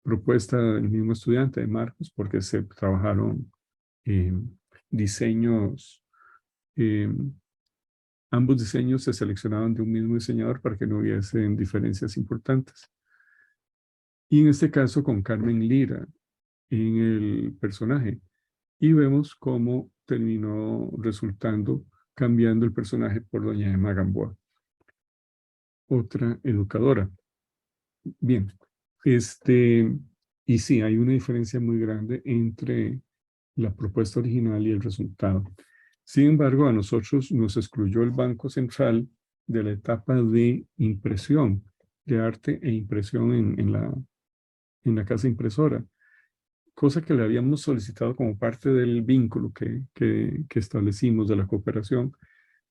propuesta del mismo estudiante de Marcos, porque se trabajaron eh, diseños, eh, ambos diseños se seleccionaban de un mismo diseñador para que no hubiesen diferencias importantes. Y en este caso con Carmen Lira en el personaje. Y vemos cómo terminó resultando cambiando el personaje por doña Emma Gamboa, otra educadora. Bien, y sí, hay una diferencia muy grande entre la propuesta original y el resultado. Sin embargo, a nosotros nos excluyó el Banco Central de la etapa de impresión, de arte e impresión en la casa impresora, cosa que le habíamos solicitado como parte del vínculo que establecimos de la cooperación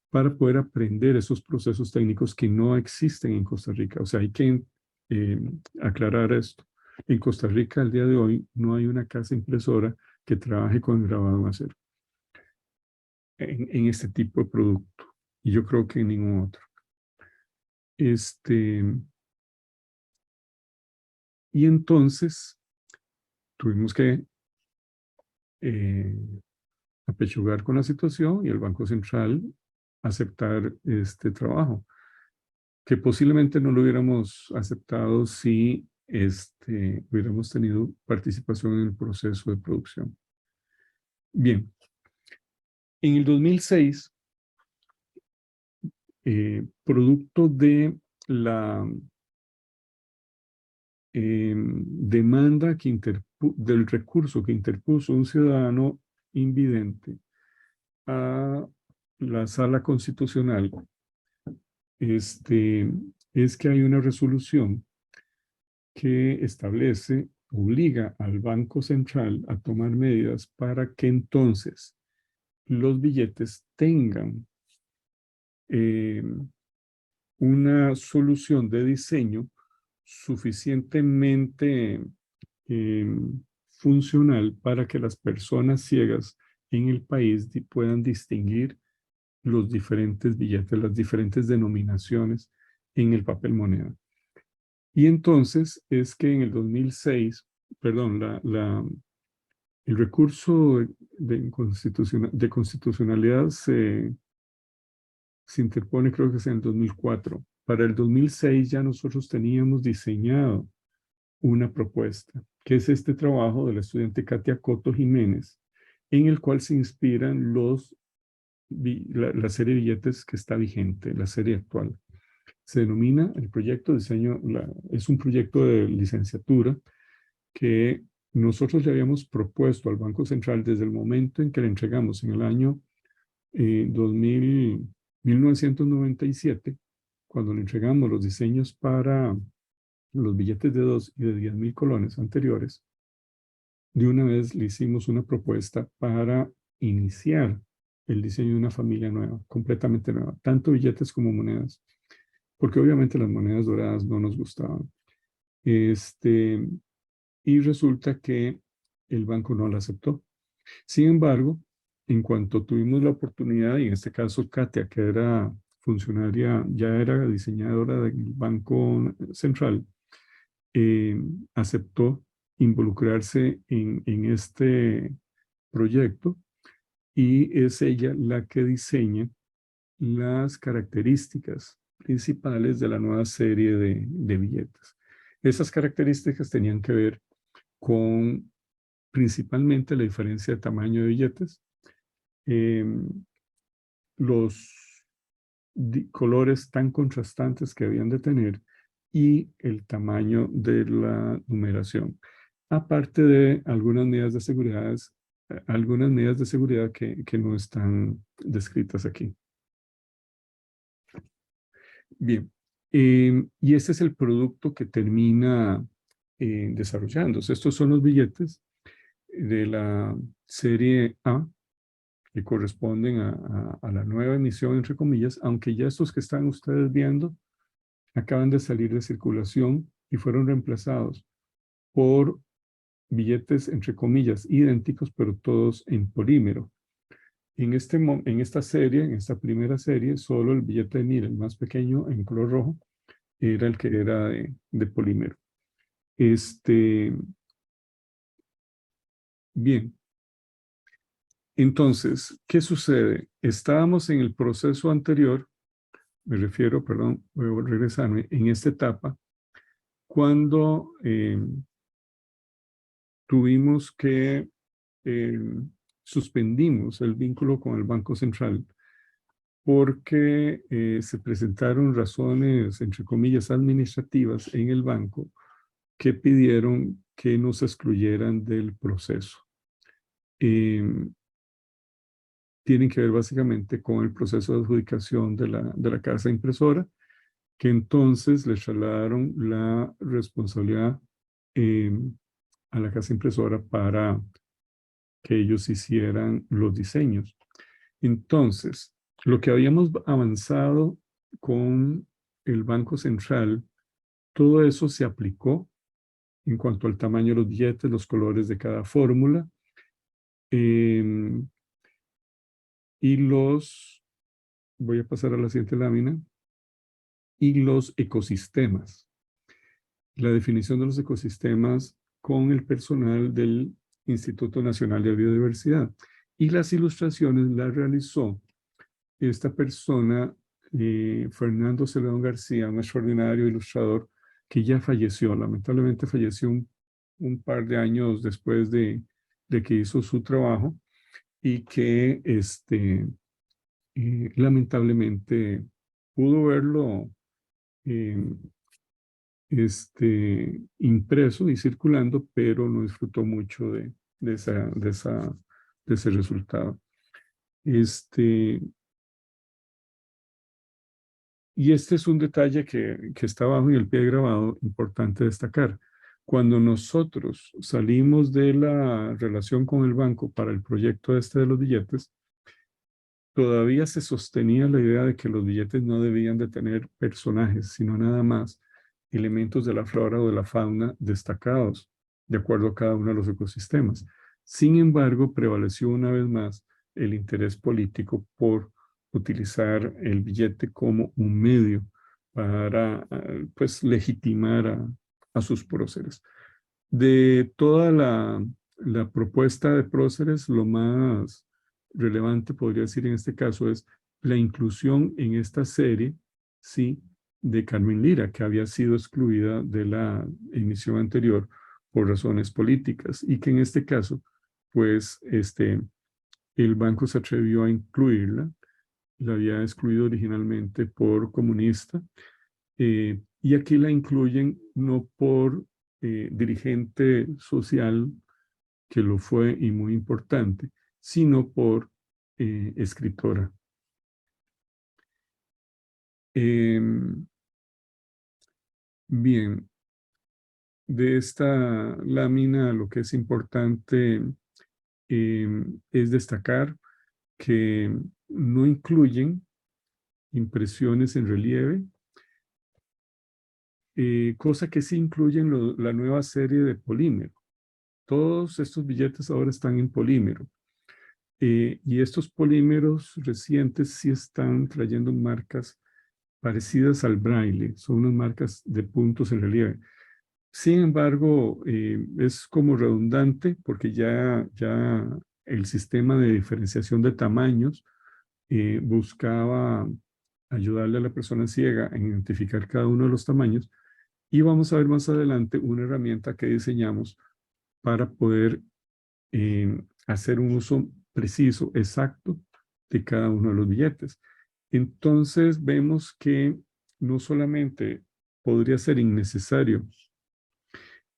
para poder aprender esos procesos técnicos que no existen en Costa Rica. O sea, hay que eh, aclarar esto. En Costa Rica, al día de hoy, no hay una casa impresora que trabaje con grabado en acero en este tipo de producto. Y yo creo que en ningún otro. Este, y entonces tuvimos que eh, apechugar con la situación y el Banco Central aceptar este trabajo, que posiblemente no lo hubiéramos aceptado si hubiéramos tenido participación en el proceso de producción. Bien, en el 2006, producto de la demanda del recurso que interpuso un ciudadano invidente a la sala constitucional, es que hay una resolución que establece, obliga al Banco Central a tomar medidas para que entonces los billetes tengan eh, una solución de diseño suficientemente eh, funcional para que las personas ciegas en el país puedan distinguir los diferentes billetes, las diferentes denominaciones en el papel moneda. Y entonces es que en el 2006, perdón, el recurso de constitucionalidad se interpone, creo que es en el 2004. Para el 2006 ya nosotros teníamos diseñado una propuesta. que es este trabajo de la estudiante Katia Coto Jiménez, en el cual se inspiran la serie de billetes que está vigente, la serie actual. Se denomina el proyecto de diseño, es un proyecto de licenciatura que nosotros le habíamos propuesto al Banco Central desde el momento en que le entregamos en el año 1997, cuando le entregamos los diseños para los billetes de 2 y de 10.000 colones anteriores. De una vez le hicimos una propuesta para iniciar el diseño de una familia nueva, completamente nueva, tanto billetes como monedas, porque obviamente las monedas doradas no nos gustaban. Y resulta que el banco no la aceptó. Sin embargo, en cuanto tuvimos la oportunidad, y en este caso Katia, que era funcionaria, ya era diseñadora del Banco Central, eh, aceptó involucrarse en este proyecto y es ella la que diseña las características principales de la nueva serie de billetes. Esas características tenían que ver con principalmente la diferencia de tamaño de billetes, eh, los colores tan contrastantes que habían de tener y el tamaño de la numeración. Aparte de algunas medidas de seguridad que no están descritas aquí. Bien, y este es el producto que termina desarrollándose. Estos son los billetes de la serie A que corresponden a la nueva emisión, entre comillas, aunque ya estos que están ustedes viendo acaban de salir de circulación y fueron reemplazados por billetes, entre comillas, idénticos, pero todos en polímero. En esta serie, en esta primera serie, solo el billete de 1.000, el más pequeño, en color rojo, era el que era de polímero. Bien, entonces, ¿qué sucede? Estábamos en el proceso anterior, me refiero, perdón, voy a regresarme, en esta etapa, cuando tuvimos que, suspendimos el vínculo con el Banco Central porque se presentaron razones, entre comillas, administrativas en el banco que pidieron que nos excluyeran del proceso. Tienen que ver básicamente con el proceso de adjudicación de la casa impresora, que entonces le trasladaron la responsabilidad a la casa impresora para que ellos hicieran los diseños. Entonces, lo que habíamos avanzado con el Banco Central, todo eso se aplicó en cuanto al tamaño de los billetes, los colores de cada fórmula, y voy a pasar a la siguiente lámina, y los ecosistemas. La definición de los ecosistemas con el personal del Instituto Nacional de Biodiversidad. Y las ilustraciones las realizó esta persona, Fernando Celedón García, un extraordinario ilustrador que ya falleció, lamentablemente falleció un par de años después de que hizo su trabajo y que lamentablemente pudo verlo eh, impreso y circulando, pero no disfrutó mucho de ese resultado. Y este es un detalle que está abajo en el pie grabado, importante destacar. Cuando nosotros salimos de la relación con el banco para el proyecto de los billetes, todavía se sostenía la idea de que los billetes no debían de tener personajes, sino nada más elementos de la flora o de la fauna destacados, de acuerdo a cada uno de los ecosistemas. Sin embargo, prevaleció una vez más el interés político por utilizar el billete como un medio para, pues, legitimar a sus próceres. De toda la propuesta de próceres, lo más relevante, podría decir en este caso, es la inclusión en esta serie, sí, de Carmen Lira, que había sido excluida de la emisión anterior por razones políticas y que en este caso, pues, el banco se atrevió a incluirla, la había excluido originalmente por comunista, y aquí la incluyen no por dirigente social, que lo fue y muy importante, sino por escritora. Bien, de esta lámina lo que es importante es destacar que no incluyen impresiones en relieve, cosa que sí incluyen la nueva serie de polímero. Todos estos billetes ahora están en polímero. Y estos polímeros recientes sí están trayendo marcas parecidas al braille, son unas marcas de puntos en relieve. Sin embargo, es como redundante porque ya el sistema de diferenciación de tamaños buscaba ayudarle a la persona ciega a identificar cada uno de los tamaños, y vamos a ver más adelante una herramienta que diseñamos para poder hacer un uso preciso, exacto, de cada uno de los billetes. Entonces vemos que no solamente podría ser innecesario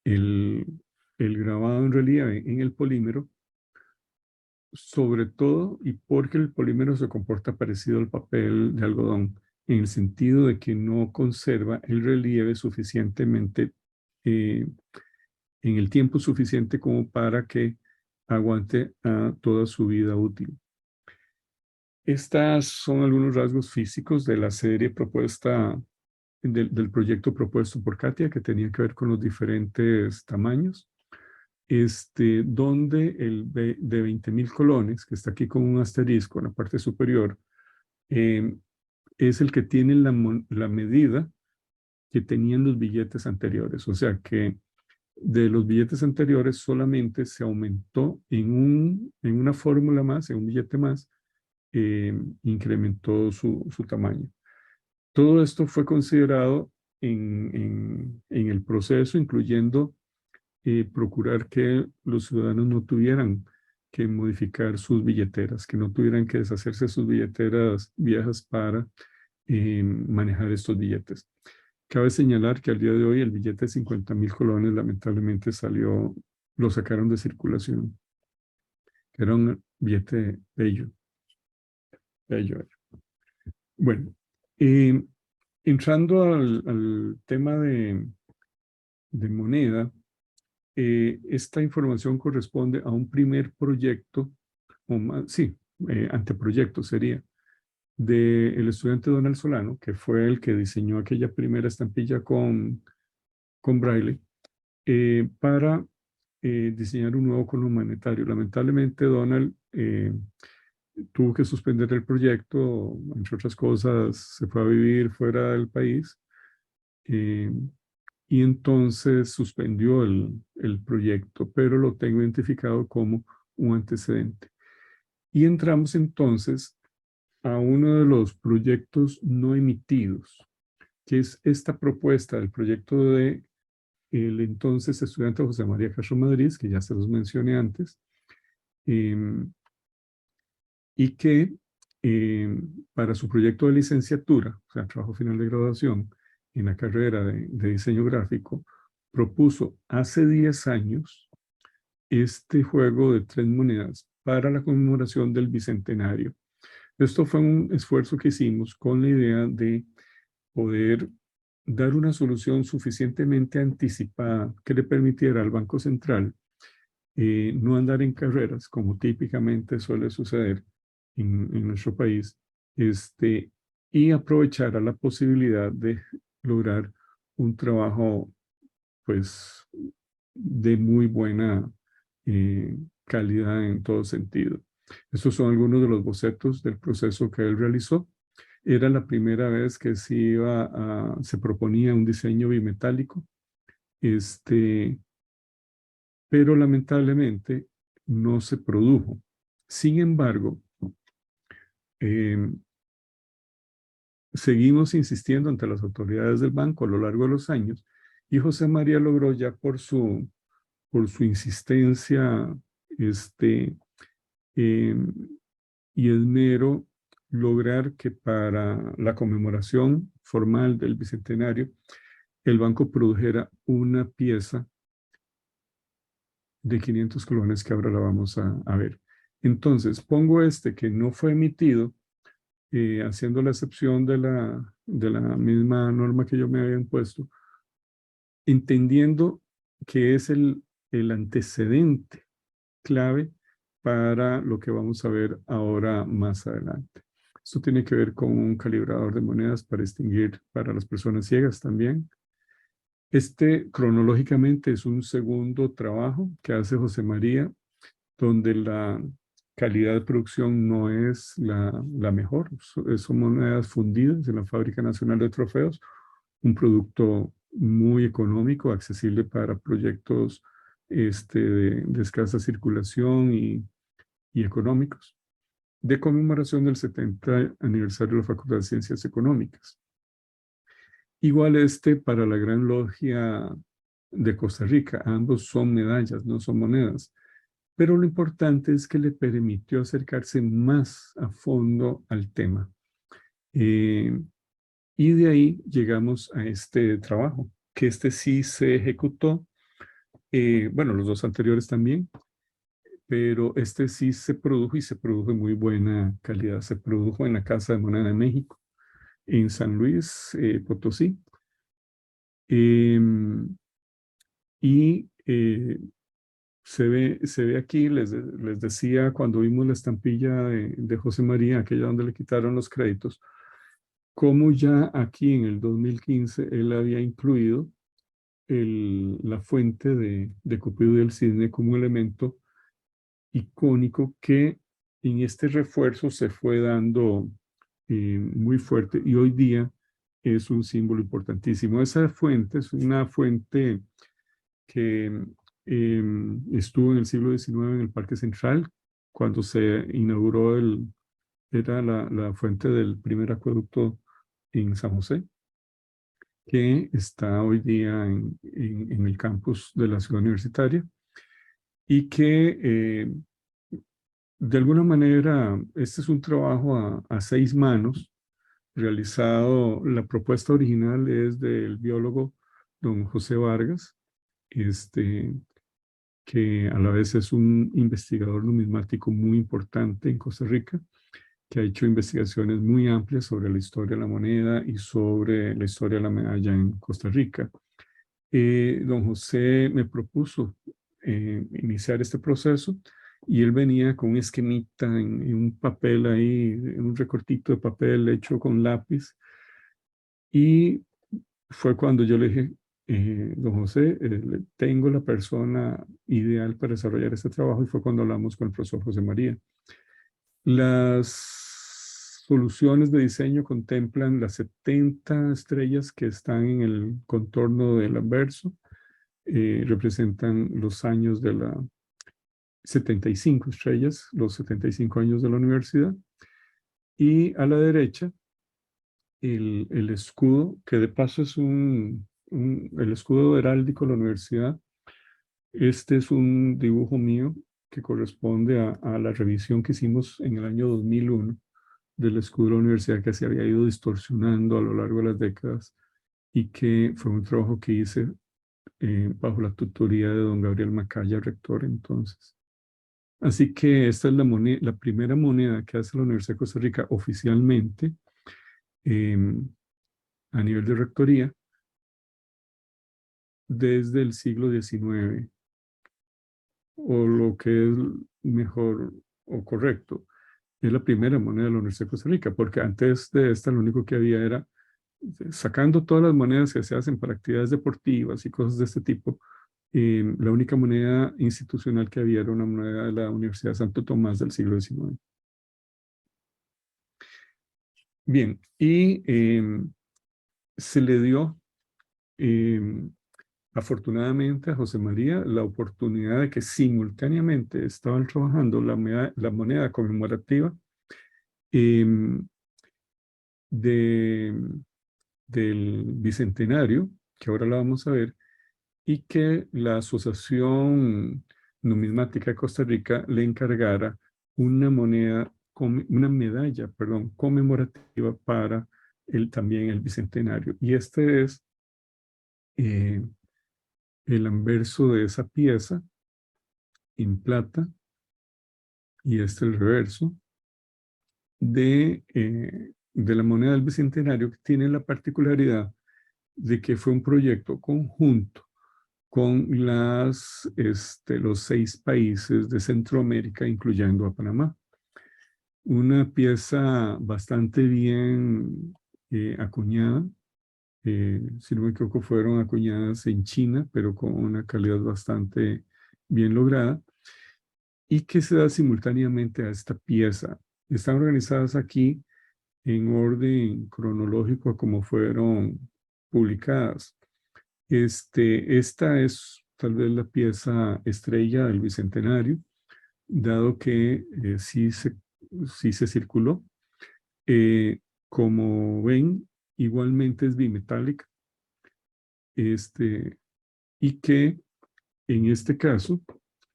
el, el grabado en relieve en el polímero, sobre todo y porque el polímero se comporta parecido al papel de algodón, en el sentido de que no conserva el relieve suficientemente, eh, en el tiempo suficiente como para que aguante a toda su vida útil. Estas son algunos rasgos físicos de la serie propuesta, del proyecto propuesto por Katia, que tenía que ver con los diferentes tamaños. Donde de 20.000 colones, que está aquí con un asterisco en la parte superior, eh, es el que tiene la medida que tenían los billetes anteriores. O sea que de los billetes anteriores solamente se aumentó en una fórmula más, en un billete más, incrementó su tamaño. Todo esto fue considerado en el proceso, incluyendo procurar que los ciudadanos no tuvieran que modificar sus billeteras, que no tuvieran que deshacerse de sus billeteras viejas para manejar estos billetes. Cabe señalar que al día de hoy el billete de 50.000 colones lamentablemente lo sacaron de circulación, que era un billete bello, bello. Bueno, eh, entrando al tema de moneda, esta información corresponde a un primer proyecto, o más, sí, anteproyecto sería, del estudiante Donald Solano, que fue el que diseñó aquella primera estampilla con braille, para diseñar un nuevo cono monetario. Lamentablemente, Donald tuvo que suspender el proyecto, entre otras cosas, se fue a vivir fuera del país. eh, y entonces suspendió el proyecto, pero lo tengo identificado como un antecedente. Y entramos entonces a uno de los proyectos no emitidos, que es esta propuesta del proyecto de el entonces estudiante José María Castro Madrid, que ya se los mencioné antes, eh, y que para su proyecto de licenciatura, o sea, trabajo final de graduación en la carrera de diseño gráfico, propuso hace 10 años este juego de 3 monedas para la conmemoración del Bicentenario. Esto fue un esfuerzo que hicimos con la idea de poder dar una solución suficientemente anticipada que le permitiera al Banco Central no andar en carreras, como típicamente suele suceder en nuestro país, y aprovechar la posibilidad de lograr un trabajo, pues, de muy buena calidad en todo sentido. Estos son algunos de los bocetos del proceso que él realizó. Era la primera vez que se proponía un diseño bimetálico, pero lamentablemente no se produjo. Sin embargo, eh, seguimos insistiendo ante las autoridades del banco a lo largo de los años, y José María logró ya por su por su insistencia eh, y esmero, lograr que para la conmemoración formal del Bicentenario, el banco produjera una pieza de 500 colones que ahora la vamos a ver. Entonces, pongo este que no fue emitido, haciendo la excepción de la misma norma que yo me había impuesto, entendiendo que es el antecedente clave para lo que vamos a ver ahora más adelante. Esto tiene que ver con un calibrador de monedas para extinguir para las personas ciegas también. Este cronológicamente es un segundo trabajo que hace José María, donde la calidad de producción no es la mejor. Son monedas fundidas en la Fábrica Nacional de Trofeos, un producto muy económico, accesible para proyectos de escasa circulación y económicos, de conmemoración del 70 aniversario de la Facultad de Ciencias Económicas. Igual para la Gran Logia de Costa Rica. Ambos son medallas, no son monedas. Pero lo importante es que le permitió acercarse más a fondo al tema. Y de ahí llegamos a este trabajo, que sí se ejecutó, bueno, los dos anteriores también, pero sí se produjo y se produjo en muy buena calidad. Se produjo en la Casa de Moneda de México, en San Luis, Potosí. Y se ve aquí, les decía cuando vimos la estampilla de José María, aquella donde le quitaron los créditos, cómo ya aquí en el 2015 él había incluido la fuente de Cupido y el Cisne como un elemento icónico que en este refuerzo se fue dando muy fuerte y hoy día es un símbolo importantísimo. Esa fuente es una fuente que estuvo en el siglo XIX en el Parque Central, cuando se inauguró era la fuente del primer acueducto en San José, que está hoy día en el campus de la ciudad universitaria y que de alguna manera este es un trabajo a 6 manos realizado. La propuesta original es del biólogo don José Vargas, este, que a la vez es un investigador numismático muy importante en Costa Rica, que ha hecho investigaciones muy amplias sobre la historia de la moneda y sobre la historia de la medalla en Costa Rica. Don José me propuso iniciar este proceso y él venía con un esquemita en un papel ahí, en un recortito de papel hecho con lápiz, y fue cuando yo le dije, don José, tengo la persona ideal para desarrollar este trabajo, y fue cuando hablamos con el profesor José María. Las soluciones de diseño contemplan las 70 estrellas que están en el contorno del anverso, representan los años de la 75 estrellas, los 75 años de la universidad, y a la derecha el escudo, que de paso es el escudo heráldico de la universidad. Este es un dibujo mío que corresponde a la revisión que hicimos en el año 2001 del escudo de la universidad, que se había ido distorsionando a lo largo de las décadas y que fue un trabajo que hice bajo la tutoría de don Gabriel Macaya, rector entonces. Así que esta es la primera moneda que hace la Universidad de Costa Rica oficialmente eh, a nivel de rectoría desde el siglo XIX, o lo que es mejor o correcto, es la primera moneda de la Universidad de Costa Rica, porque antes de esta lo único que había era, sacando todas las monedas que se hacen para actividades deportivas y cosas de este tipo, la única moneda institucional que había era una moneda de la Universidad de Santo Tomás del siglo XIX. Bien, y se le dio, afortunadamente, a José María la oportunidad de que simultáneamente estaban trabajando la moneda conmemorativa eh, de, del Bicentenario, que ahora la vamos a ver, y que la Asociación Numismática de Costa Rica le encargara una medalla, perdón, conmemorativa para también el bicentenario. Y este es eh, el anverso de esa pieza en plata y este el reverso de la moneda del bicentenario, que tiene la particularidad de que fue un proyecto conjunto con los 6 países de Centroamérica, incluyendo a Panamá. Una pieza bastante bien acuñada. Si no me equivoco, fueron acuñadas en China, pero con una calidad bastante bien lograda, y que se da simultáneamente a esta pieza. Están organizadas aquí en orden cronológico a como fueron publicadas. Esta es tal vez la pieza estrella del Bicentenario, dado que sí se circuló. Eh, Como ven, igualmente es bimetálica, este, y que en este caso,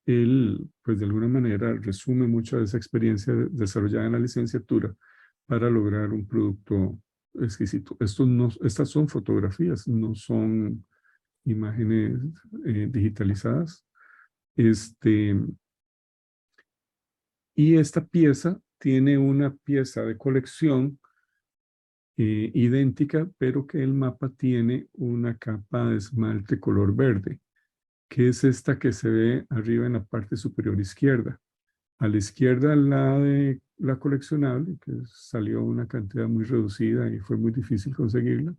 él, pues de alguna manera, resume mucho de esa experiencia desarrollada en la licenciatura para lograr un producto exquisito. Estas son fotografías, no son imágenes digitalizadas. Este, y esta pieza tiene una pieza de colección idéntica, pero que el mapa tiene una capa de esmalte color verde, que es esta que se ve arriba en la parte superior izquierda. A la izquierda, la de la coleccionable, que salió una cantidad muy reducida y fue muy difícil conseguirla,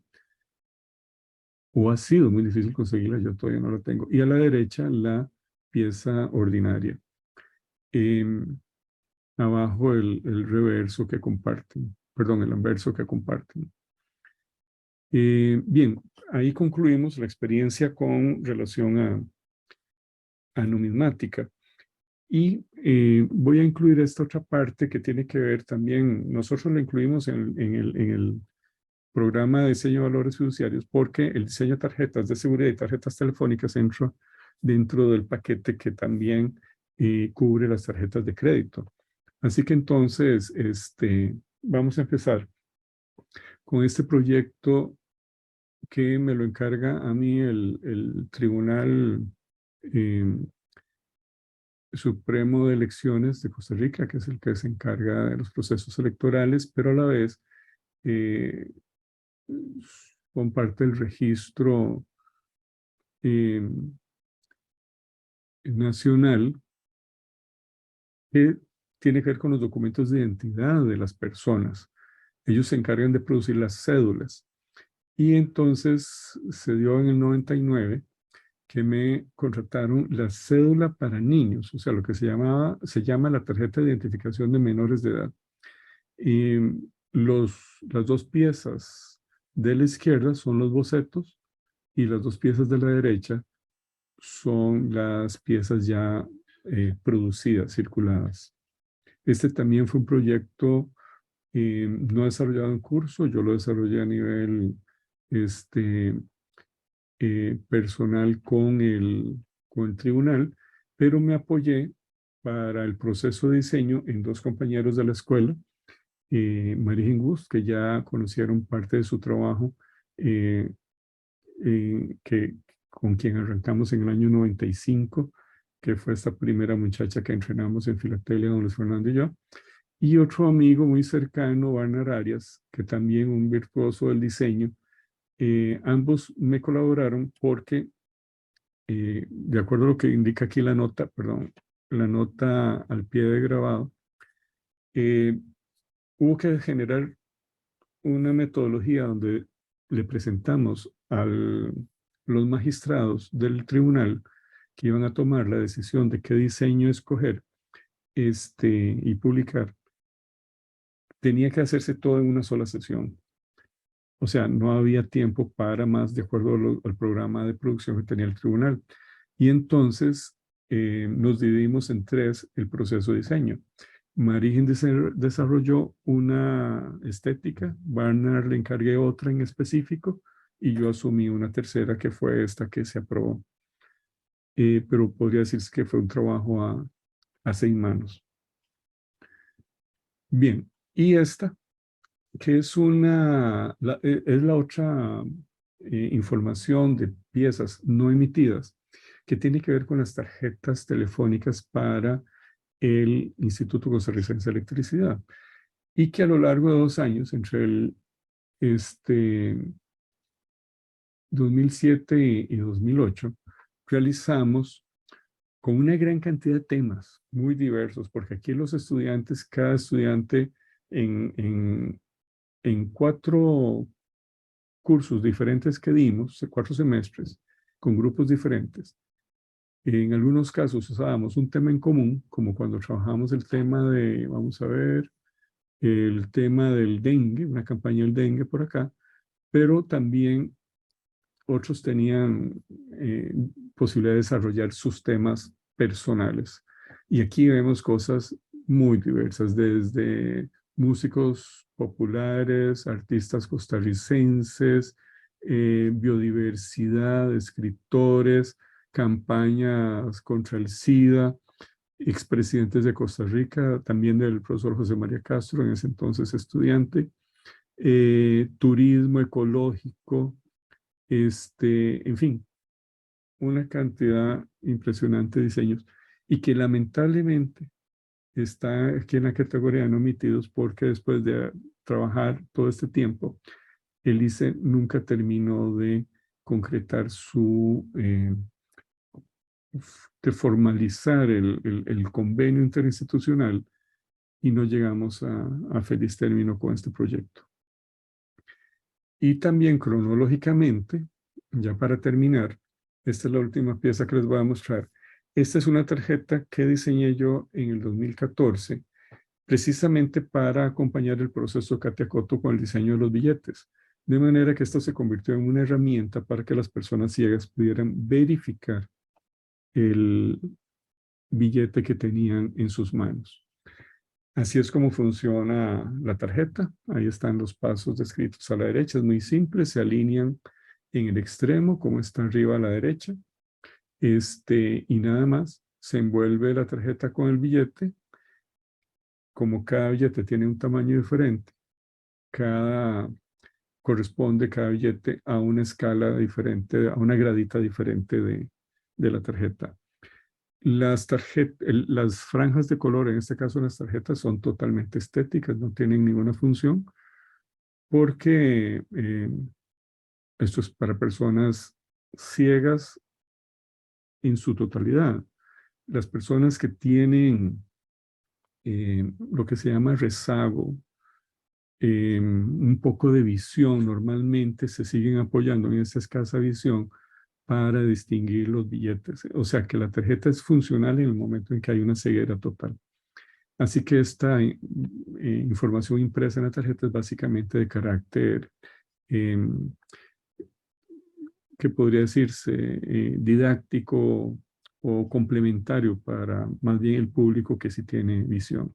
o ha sido muy difícil conseguirla, yo todavía no la tengo. Y a la derecha, la pieza ordinaria. Em, Abajo el reverso que comparten, perdón, el anverso que comparten. Bien, ahí concluimos la experiencia con relación a numismática. Y voy a incluir esta otra parte que tiene que ver también, nosotros la incluimos en el programa de diseño de valores fiduciarios porque el diseño de tarjetas de seguridad y tarjetas telefónicas entra dentro del paquete que también cubre las tarjetas de crédito. Así que entonces, vamos a empezar con este proyecto que me lo encarga a mí el Tribunal eh, Supremo de Elecciones de Costa Rica, que es el que se encarga de los procesos electorales, pero a la vez eh, comparte el registro eh, nacional que tiene que ver con los documentos de identidad de las personas. Ellos se encargan de producir las cédulas. Y entonces se dio en el 99 que me contrataron la cédula para niños, o sea, lo que se llama la tarjeta de identificación de menores de edad. Y las 2 piezas de la izquierda son los bocetos y las 2 piezas de la derecha son las piezas ya producidas, circuladas. Este también fue un proyecto no desarrollado en curso, yo lo desarrollé a nivel este, personal con el tribunal, pero me apoyé para el proceso de diseño en 2 compañeros de la escuela, María Ingust, que ya conocieron parte de su trabajo, eh, con quien arrancamos en el año 95, que fue esta primera muchacha que entrenamos en Filatelia, don Luis Fernando y yo, y otro amigo muy cercano, Warner Arias, que también un virtuoso del diseño. Ambos me colaboraron porque, de acuerdo a lo que indica aquí la nota, perdón, la nota al pie de grabado, eh, hubo que generar una metodología donde le presentamos a los magistrados del tribunal que iban a tomar la decisión de qué diseño escoger y publicar. Tenía que hacerse todo en una sola sesión. O sea, no había tiempo para más de acuerdo al programa de producción que tenía el tribunal. Y entonces nos dividimos en 3 el proceso de diseño. Marín desarrolló una estética, Barnard le encargué otra en específico y yo asumí una tercera que fue esta que se aprobó. pero podría decirse que fue un trabajo a 6 manos. Bien, y esta, que es es la otra información de piezas no emitidas, que tiene que ver con las tarjetas telefónicas para el Instituto Costarricense de Electricidad, y que a lo largo de 2 años, entre el este, 2007 y 2008, realizamos con una gran cantidad de temas muy diversos, porque aquí los estudiantes, cada estudiante en 4 cursos diferentes que dimos, 4 semestres, con grupos diferentes, en algunos casos usábamos un tema en común, como cuando trabajamos el tema de, vamos a ver, el tema del dengue, una campaña del dengue por acá, pero también otros tenían posibilidad de desarrollar sus temas personales. Y aquí vemos cosas muy diversas, desde músicos populares, artistas costarricenses, biodiversidad, escritores, campañas contra el SIDA, expresidentes de Costa Rica, también del profesor José María Castro, en ese entonces estudiante, turismo ecológico, en fin, una cantidad impresionante de diseños y que lamentablemente está aquí en la categoría de no emitidos porque después de trabajar todo este tiempo, el ICE nunca terminó de concretar de formalizar el convenio interinstitucional y no llegamos a feliz término con este proyecto. Y también cronológicamente, ya para terminar, esta es la última pieza que les voy a mostrar. Esta es una tarjeta que diseñé yo en el 2014, precisamente para acompañar el proceso Katia Cotto con el diseño de los billetes. De manera que esto se convirtió en una herramienta para que las personas ciegas pudieran verificar el billete que tenían en sus manos. Así es como funciona la tarjeta. Ahí están los pasos descritos a la derecha. Es muy simple. Se alinean en el extremo, como está arriba a la derecha. Y nada más. Se envuelve la tarjeta con el billete. Como cada billete tiene un tamaño diferente, corresponde cada billete a una escala diferente, a una gradita diferente de la tarjeta. Las franjas de color, en este caso las tarjetas, son totalmente estéticas, no tienen ninguna función, porque esto es para personas ciegas en su totalidad. Las personas que tienen lo que se llama rezago, un poco de visión, normalmente se siguen apoyando en esta escasa visión para distinguir los billetes. O sea que la tarjeta es funcional en el momento en que hay una ceguera total. Así que esta información impresa en la tarjeta es básicamente de carácter eh, que podría decirse didáctico o complementario para más bien el público que sí tiene visión.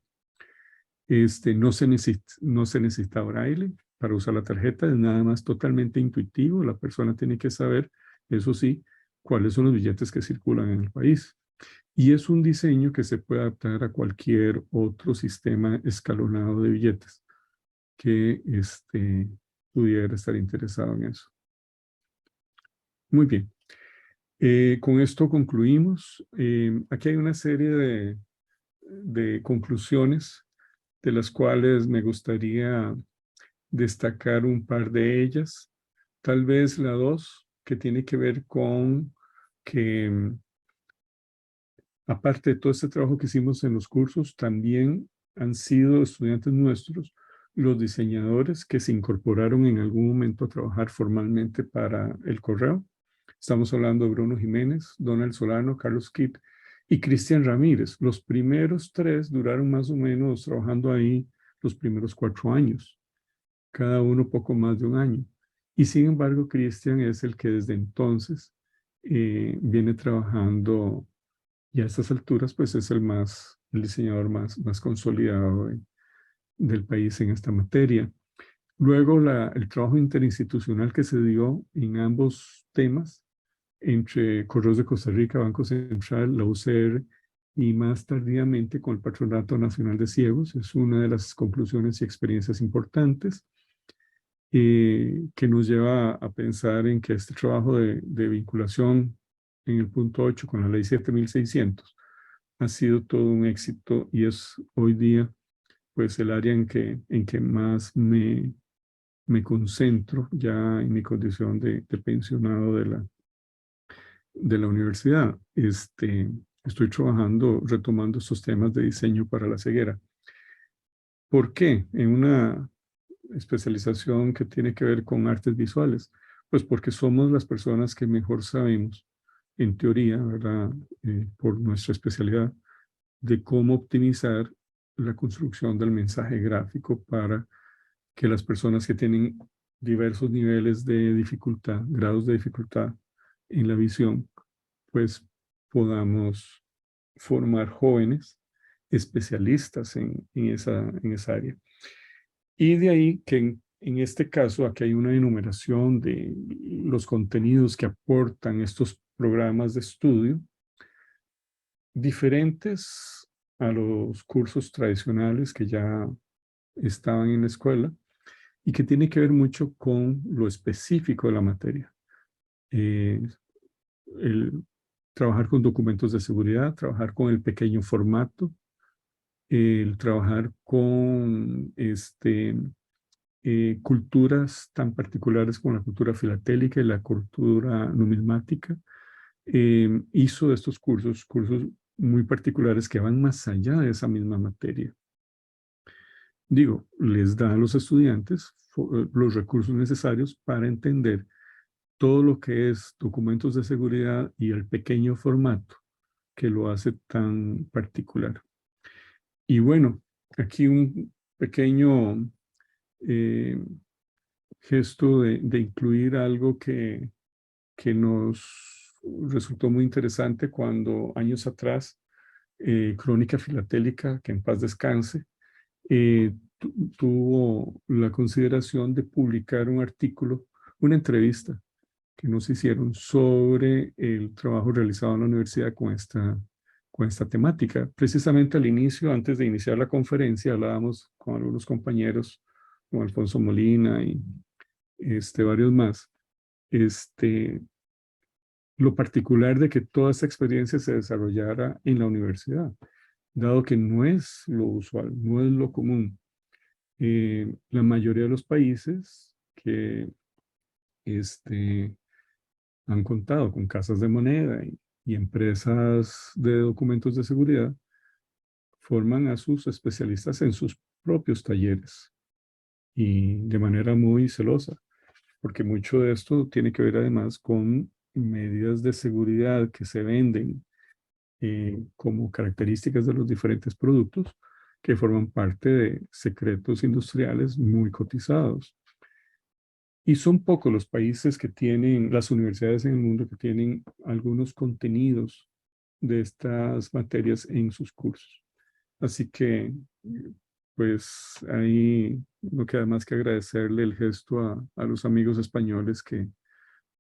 No se necesita braille para usar la tarjeta, es nada más totalmente intuitivo. La persona tiene que saber, eso sí, cuáles son los billetes que circulan en el país. Y es un diseño que se puede adaptar a cualquier otro sistema escalonado de billetes que pudiera estar interesado en eso. Muy bien. Con esto concluimos. Aquí hay una serie de conclusiones de las cuales me gustaría destacar un par de ellas. Tal vez la 2, que tiene que ver con que aparte de todo este trabajo que hicimos en los cursos, también han sido estudiantes nuestros los diseñadores que se incorporaron en algún momento a trabajar formalmente para el correo. Estamos hablando de Bruno Jiménez, Donald Solano, Carlos Kitt y Cristian Ramírez. Los primeros 3 duraron más o menos trabajando ahí los primeros 4 años, cada uno poco más de un año. Y sin embargo, Cristian es el que desde entonces viene trabajando y a estas alturas, pues es el diseñador más consolidado del país en esta materia. Luego, el trabajo interinstitucional que se dio en ambos temas entre Correos de Costa Rica, Banco Central, la UCR y más tardíamente con el Patronato Nacional de Ciegos. Es una de las conclusiones y experiencias importantes que nos lleva a pensar en que este trabajo de vinculación en el punto 8 con la ley 7600 ha sido todo un éxito y es hoy día pues el área en que más me concentro ya en mi condición de pensionado de la universidad. Estoy trabajando, retomando estos temas de diseño para la ceguera. ¿Por qué? En una especialización que tiene que ver con artes visuales. Pues porque somos las personas que mejor sabemos, en teoría, ¿verdad? Por nuestra especialidad, de cómo optimizar la construcción del mensaje gráfico para que las personas que tienen diversos niveles de dificultad, grados de dificultad en la visión, pues podamos formar jóvenes especialistas en esa área. Y de ahí que en este caso aquí hay una enumeración de los contenidos que aportan estos programas de estudio diferentes a los cursos tradicionales que ya estaban en la escuela y que tiene que ver mucho con lo específico de la materia. Eh, el trabajar con documentos de seguridad, trabajar con el pequeño formato, el trabajar con culturas tan particulares como la cultura filatélica y la cultura numismática. Hizo de estos cursos muy particulares que van más allá de esa misma materia. Digo, les da a los estudiantes los recursos necesarios para entender todo lo que es documentos de seguridad y el pequeño formato que lo hace tan particular. Y bueno, aquí un pequeño eh, gesto de incluir algo que nos resultó muy interesante cuando años atrás, Crónica Filatélica, que en paz descanse, tuvo la consideración de publicar un artículo, una entrevista que nos hicieron sobre el trabajo realizado en la universidad con esta temática. Precisamente al inicio, antes de iniciar la conferencia, hablábamos con algunos compañeros, como Alfonso Molina y varios más, este, lo particular de que toda esta experiencia se desarrollara en la universidad, dado que no es lo usual, no es lo común. La mayoría de los países que han contado con casas de moneda y empresas de documentos de seguridad forman a sus especialistas en sus propios talleres y de manera muy celosa, porque mucho de esto tiene que ver además con medidas de seguridad que se venden como características de los diferentes productos que forman parte de secretos industriales muy cotizados. Y son pocos los países que tienen, las universidades en el mundo que tienen algunos contenidos de estas materias en sus cursos. Así que, pues ahí no queda más que agradecerle el gesto a los amigos españoles que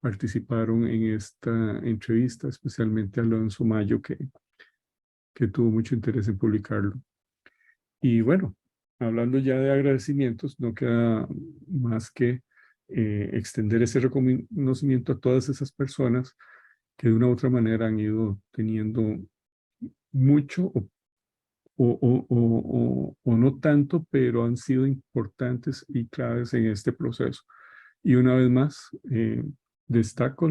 participaron en esta entrevista, especialmente a Alonso Mayo, que tuvo mucho interés en publicarlo. Y bueno, hablando ya de agradecimientos, no queda más que extender ese reconocimiento a todas esas personas que de una u otra manera han ido teniendo mucho o no tanto, pero han sido importantes y claves en este proceso. Y una vez más, destaco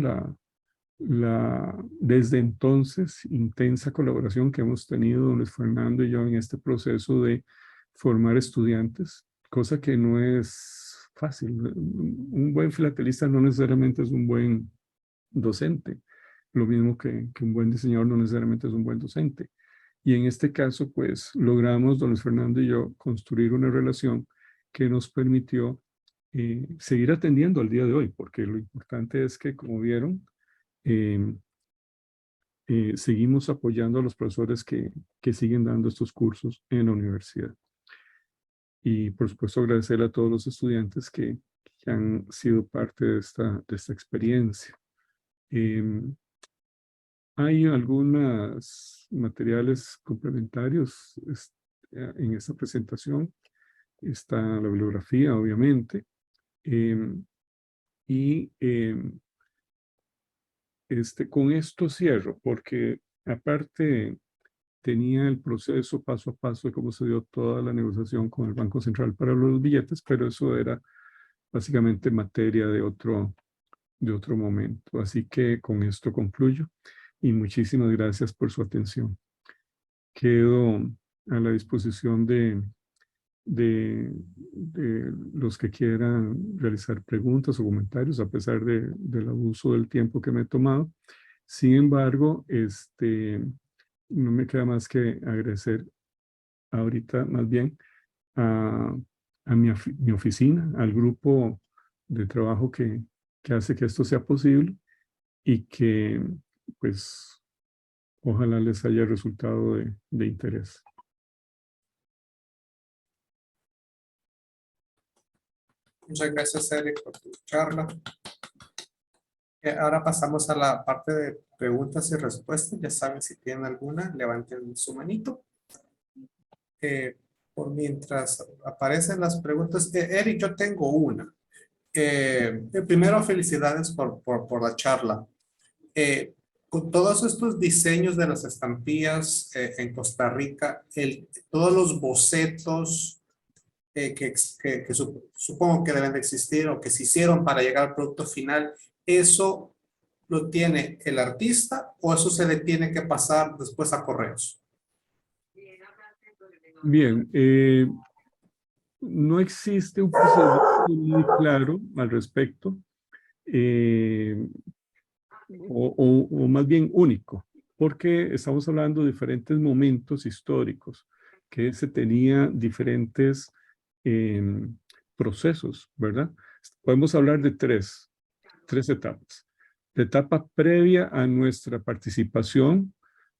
desde entonces intensa colaboración que hemos tenido don Luis Fernando y yo en este proceso de formar estudiantes, cosa que no es fácil. Un buen filatelista no necesariamente es un buen docente, lo mismo que un buen diseñador no necesariamente es un buen docente. Y en este caso, pues logramos, don Luis Fernando y yo, construir una relación que nos permitió seguir atendiendo al día de hoy, porque lo importante es que, como vieron, eh, seguimos apoyando a los profesores que siguen dando estos cursos en la universidad. Y por supuesto agradecer a todos los estudiantes que han sido parte de esta experiencia. Em, Hay algunos materiales complementarios en esta presentación. Está la bibliografía, obviamente. em, y con esto cierro, porque aparte tenía el proceso paso a paso de cómo se dio toda la negociación con el Banco Central para los billetes, pero eso era básicamente materia de otro momento. Así que con esto concluyo y muchísimas gracias por su atención. Quedo a la disposición de los que quieran realizar preguntas o comentarios, a pesar del abuso del tiempo que me he tomado. Sin embargo, no me queda más que agradecer ahorita más bien a, mi oficina, al grupo de trabajo que hace que esto sea posible y que pues ojalá les haya resultado de interés. Muchas gracias, Eric, por tu charla. Ahora pasamos a la parte de preguntas y respuestas. Ya saben, si tienen alguna, levanten su manito. Por mientras aparecen las preguntas. Eric, yo tengo una. Primero, felicidades por la charla. Con todos estos diseños de las estampillas en Costa Rica, todos los bocetos que supongo que deben de existir o que se hicieron para llegar al producto final, ¿eso lo tiene el artista o eso se le tiene que pasar después a correos? Bien, no existe un procedimiento muy claro al respecto, eh, o más bien único, porque estamos hablando de diferentes momentos históricos que se tenía diferentes procesos, ¿verdad? Podemos hablar de tres etapas. La etapa previa a nuestra participación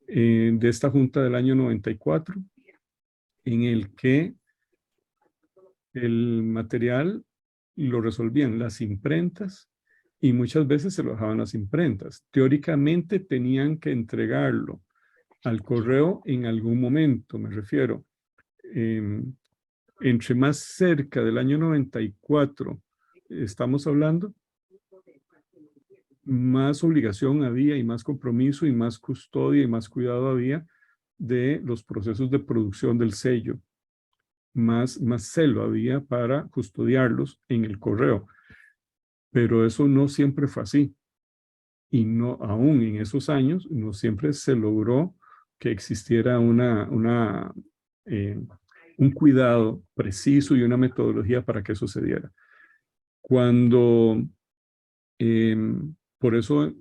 de esta junta del año 94, en el que el material lo resolvían las imprentas y muchas veces se lo dejaban las imprentas. Teóricamente tenían que entregarlo al correo en algún momento, me refiero. Entre más cerca del año 94 estamos hablando, más obligación había y más compromiso y más custodia y más cuidado había de los procesos de producción del sello. Más celo había para custodiarlos en el correo. Pero eso no siempre fue así. Y no, aún en esos años, no siempre se logró que existiera un cuidado preciso y una metodología para que eso se diera. Cuando, por eso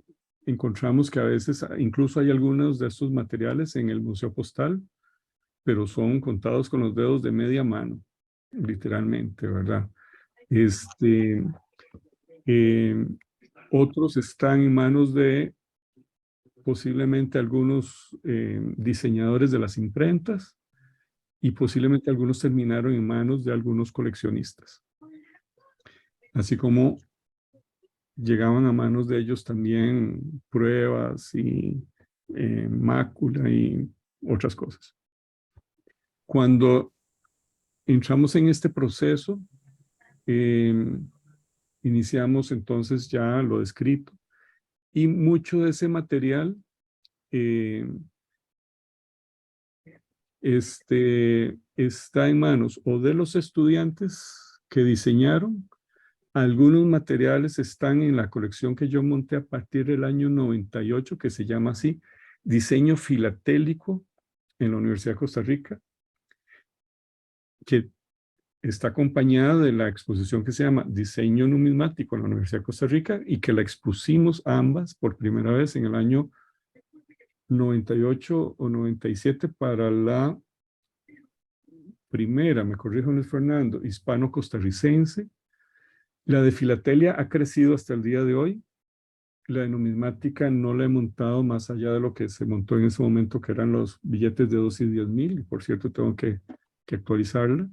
encontramos que a veces incluso hay algunos de estos materiales en el Museo Postal, pero son contados con los dedos de media mano, literalmente, ¿verdad? Otros están en manos de posiblemente algunos diseñadores de las imprentas y posiblemente algunos terminaron en manos de algunos coleccionistas. Así como llegaban a manos de ellos también pruebas y mácula y otras cosas. Cuando entramos en este proceso, iniciamos entonces ya lo descrito y mucho de ese material está en manos o de los estudiantes que diseñaron. Algunos materiales están en la colección que yo monté a partir del año 98, que se llama así, Diseño Filatélico en la Universidad de Costa Rica, que está acompañada de la exposición que se llama Diseño Numismático en la Universidad de Costa Rica y que la expusimos ambas por primera vez en el año 98 o 97 para la primera, me corrijo Luis Fernando, hispano-costarricense. La de filatelia ha crecido hasta el día de hoy. La de numismática no la he montado más allá de lo que se montó en ese momento, que eran los billetes de 2 y 10 mil. Y por cierto, tengo que actualizarla.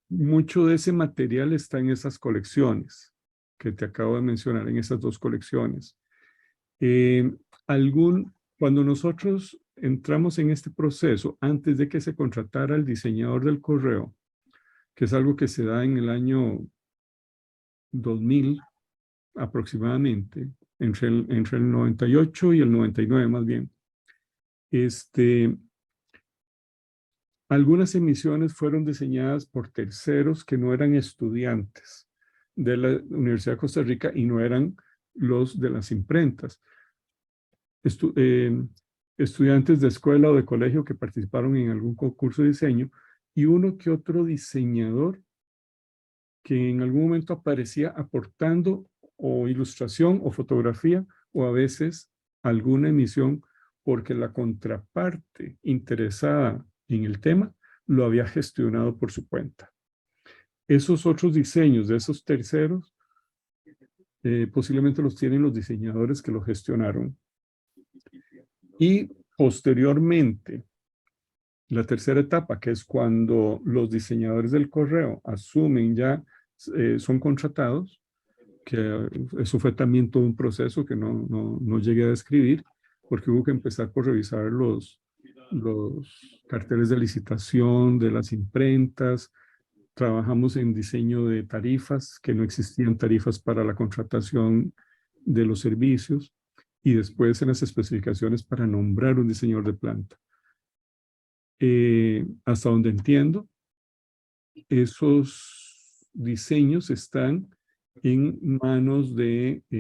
Mucho de ese material está en esas colecciones que te acabo de mencionar en estas dos colecciones. Cuando nosotros entramos en este proceso, antes de que se contratara el diseñador del correo, que es algo que se da en el año 2000 aproximadamente, entre el 98 y el 99 más bien, algunas emisiones fueron diseñadas por terceros que no eran estudiantes de la Universidad de Costa Rica y no eran los de las imprentas. Estudiantes de escuela o de colegio que participaron en algún concurso de diseño y uno que otro diseñador que en algún momento aparecía aportando o ilustración o fotografía o a veces alguna emisión porque la contraparte interesada en el tema lo había gestionado por su cuenta. Esos otros diseños de esos terceros posiblemente los tienen los diseñadores que lo gestionaron. Y posteriormente, la tercera etapa, que es cuando los diseñadores del correo asumen ya, son contratados, que eso fue también todo un proceso que no llegué a describir, porque hubo que empezar por revisar los carteles de licitación de las imprentas. Trabajamos en diseño de tarifas, que no existían tarifas para la contratación de los servicios, y después en las especificaciones para nombrar un diseñador de planta. Hasta donde entiendo, esos diseños están en manos del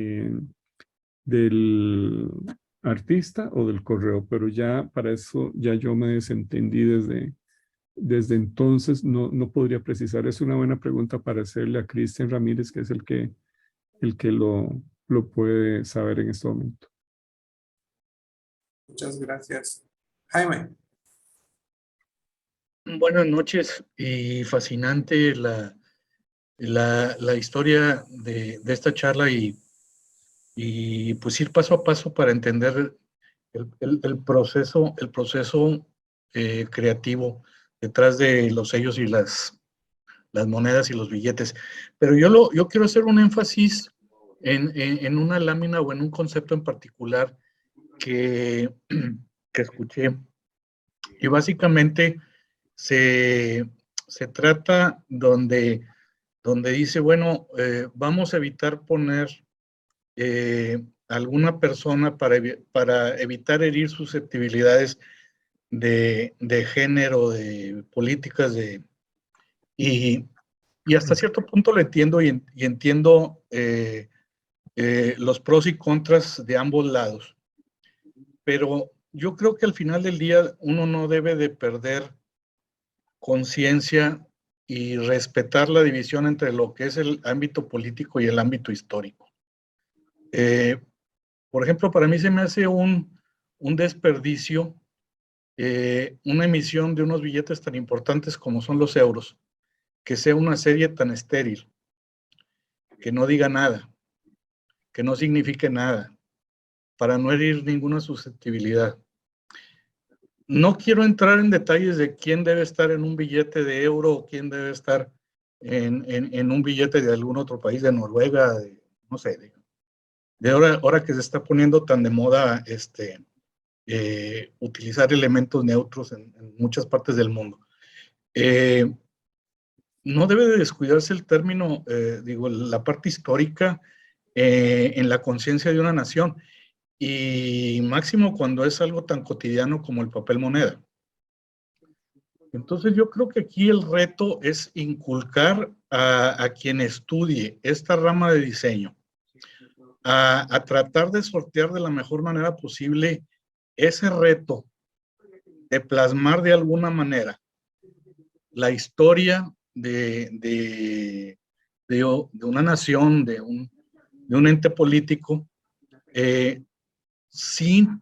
artista o del correo, pero ya para eso ya yo me desentendí desde entonces, no podría precisar. Es una buena pregunta para hacerle a Cristian Ramírez, que es el que lo puede saber en este momento. Muchas gracias. Jaime. Buenas noches, y fascinante la historia de esta charla y pues ir paso a paso para entender el proceso creativo detrás de los sellos y las monedas y los billetes. Pero yo quiero hacer un énfasis en una lámina o en un concepto en particular que escuché, y básicamente se trata donde dice, bueno, vamos a evitar poner alguna persona para evitar herir susceptibilidades de género, de políticas, y hasta cierto punto lo entiendo y entiendo los pros y contras de ambos lados. Pero yo creo que al final del día uno no debe de perder conciencia y respetar la división entre lo que es el ámbito político y el ámbito histórico. Por ejemplo, para mí se me hace un desperdicio una emisión de unos billetes tan importantes como son los euros, que sea una serie tan estéril, que no diga nada, que no signifique nada, para no herir ninguna susceptibilidad. No quiero entrar en detalles de quién debe estar en un billete de euro o quién debe estar en un billete de algún otro país, de Noruega, no sé, de ahora que se está poniendo tan de moda utilizar elementos neutros en muchas partes del mundo. No debe de descuidarse el término, la parte histórica en la conciencia de una nación, y máximo cuando es algo tan cotidiano como el papel moneda. Entonces yo creo que aquí el reto es inculcar a quien estudie esta rama de diseño, a tratar de sortear de la mejor manera posible ese reto de plasmar de alguna manera la historia de una nación, de un ente político, sin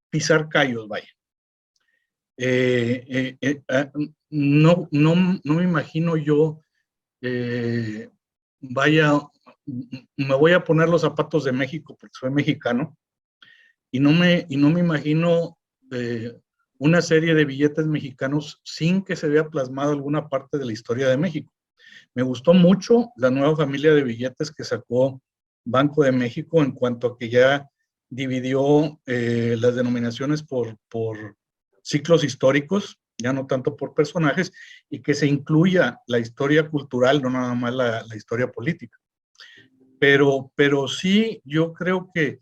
pisar callos, vaya. No me imagino yo, me voy a poner los zapatos de México porque soy mexicano, y no me imagino una serie de billetes mexicanos sin que se vea plasmado alguna parte de la historia de México. Me gustó mucho la nueva familia de billetes que sacó Banco de México en cuanto a que ya dividió las denominaciones por ciclos históricos, ya no tanto por personajes, y que se incluya la historia cultural, no nada más la historia política. Pero sí, yo creo que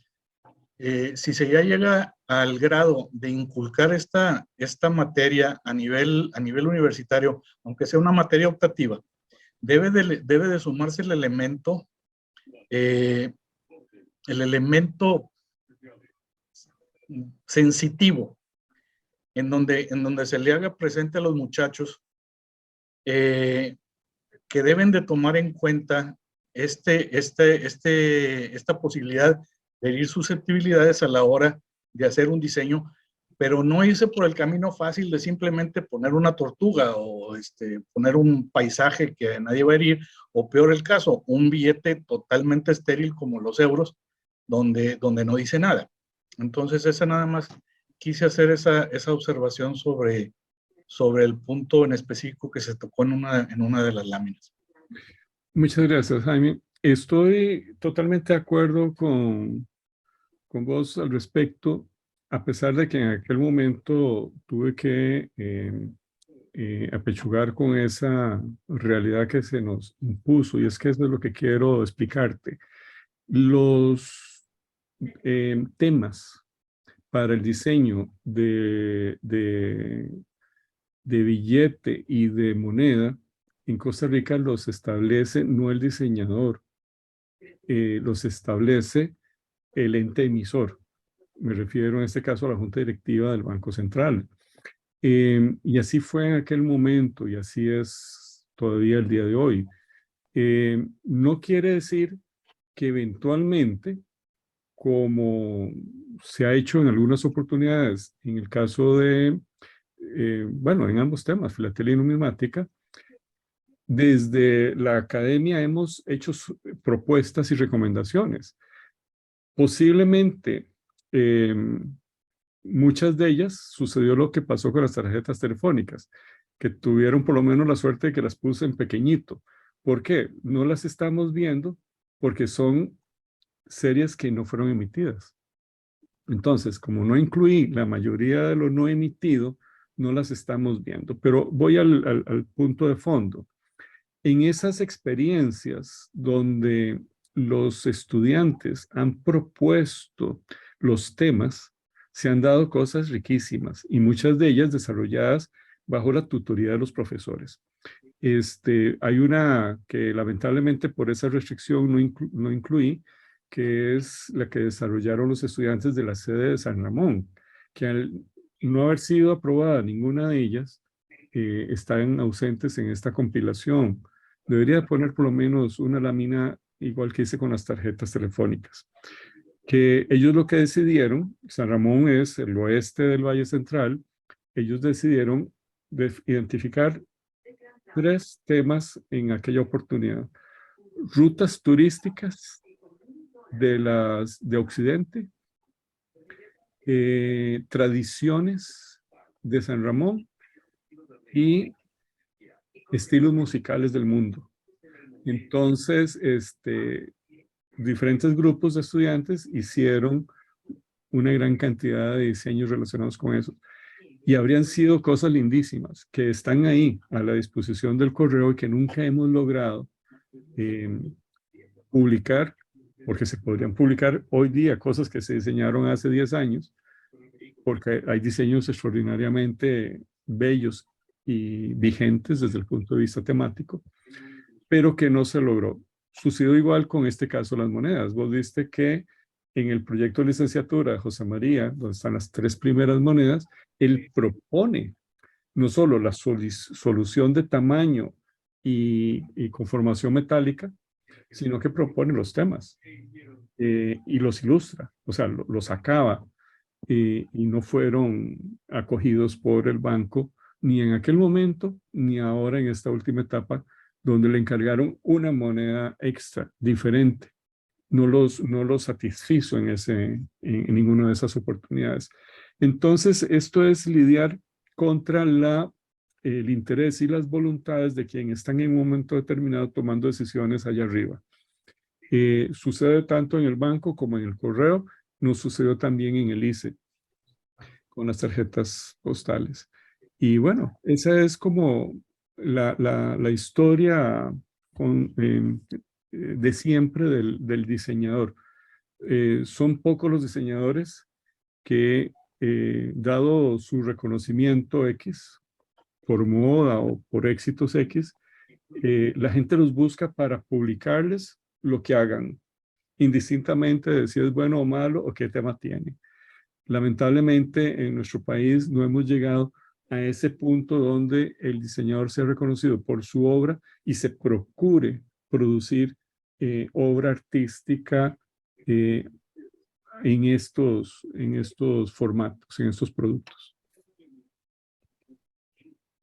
si se ya llega al grado de inculcar esta materia a nivel universitario, aunque sea una materia optativa, debe de sumarse el elemento sensitivo, en donde se le haga presente a los muchachos que deben de tomar en cuenta esta posibilidad de herir susceptibilidades a la hora de hacer un diseño, pero no irse por el camino fácil de simplemente poner una tortuga o poner un paisaje que nadie va a herir, o peor el caso, un billete totalmente estéril como los euros, donde no dice nada. Entonces, esa nada más quise hacer esa observación sobre el punto en específico que se tocó en una de las láminas. Muchas gracias, Jaime. Estoy totalmente de acuerdo con vos al respecto, a pesar de que en aquel momento tuve que apechugar con esa realidad que se nos impuso, y es que eso es lo que quiero explicarte. Los temas para el diseño de billete y de moneda en Costa Rica los establece no el diseñador, los establece el ente emisor. Me refiero en este caso a la Junta Directiva del Banco Central. Y así fue en aquel momento y así es todavía el día de hoy. No quiere decir que eventualmente, como se ha hecho en algunas oportunidades, en el caso de, bueno, en ambos temas, filatelia y numismática, desde la academia hemos hecho propuestas y recomendaciones. Posiblemente, muchas de ellas sucedió lo que pasó con las tarjetas telefónicas, que tuvieron por lo menos la suerte de que las puse en pequeñito. ¿Por qué? No las estamos viendo porque son series que no fueron emitidas. Entonces, como no incluí la mayoría de lo no emitido, no las estamos viendo. Pero voy al punto de fondo. En esas experiencias donde los estudiantes han propuesto los temas, se han dado cosas riquísimas y muchas de ellas desarrolladas bajo la tutoría de los profesores. Hay una que lamentablemente por esa restricción no incluí, que es la que desarrollaron los estudiantes de la sede de San Ramón, que al no haber sido aprobada ninguna de ellas, están ausentes en esta compilación. Debería poner por lo menos una lámina igual que hice con las tarjetas telefónicas. Que ellos lo que decidieron, San Ramón es el oeste del Valle Central, ellos decidieron identificar 3 temas en aquella oportunidad. Rutas turísticas de Occidente, tradiciones de San Ramón y estilos musicales del mundo. Entonces, diferentes grupos de estudiantes hicieron una gran cantidad de diseños relacionados con eso. Y habrían sido cosas lindísimas que están ahí a la disposición del correo y que nunca hemos logrado publicar, porque se podrían publicar hoy día cosas que se diseñaron hace 10 años, porque hay diseños extraordinariamente bellos y vigentes desde el punto de vista temático, pero que no se logró. Sucedió igual con este caso de las monedas. Vos viste que en el proyecto de licenciatura de José María, donde están las 3 primeras monedas, él propone no solo la solución de tamaño y conformación metálica, sino que propone los temas y los ilustra, o sea, los acaba y no fueron acogidos por el banco ni en aquel momento ni ahora en esta última etapa donde le encargaron una moneda extra, diferente. No los satisfizo en ninguna de esas oportunidades. Entonces, esto es lidiar contra la el interés y las voluntades de quienes están en un momento determinado tomando decisiones allá arriba. Sucede tanto en el banco como en el correo, nos sucedió también en el ICE, con las tarjetas postales. Y bueno, esa es como la historia de siempre del diseñador. Son pocos los diseñadores que, dado su reconocimiento X, por moda o por éxitos X, la gente los busca para publicarles lo que hagan, indistintamente de si es bueno o malo o qué tema tiene. Lamentablemente, en nuestro país no hemos llegado a ese punto donde el diseñador sea reconocido por su obra y se procure producir obra artística eh, en estos formatos, en estos productos.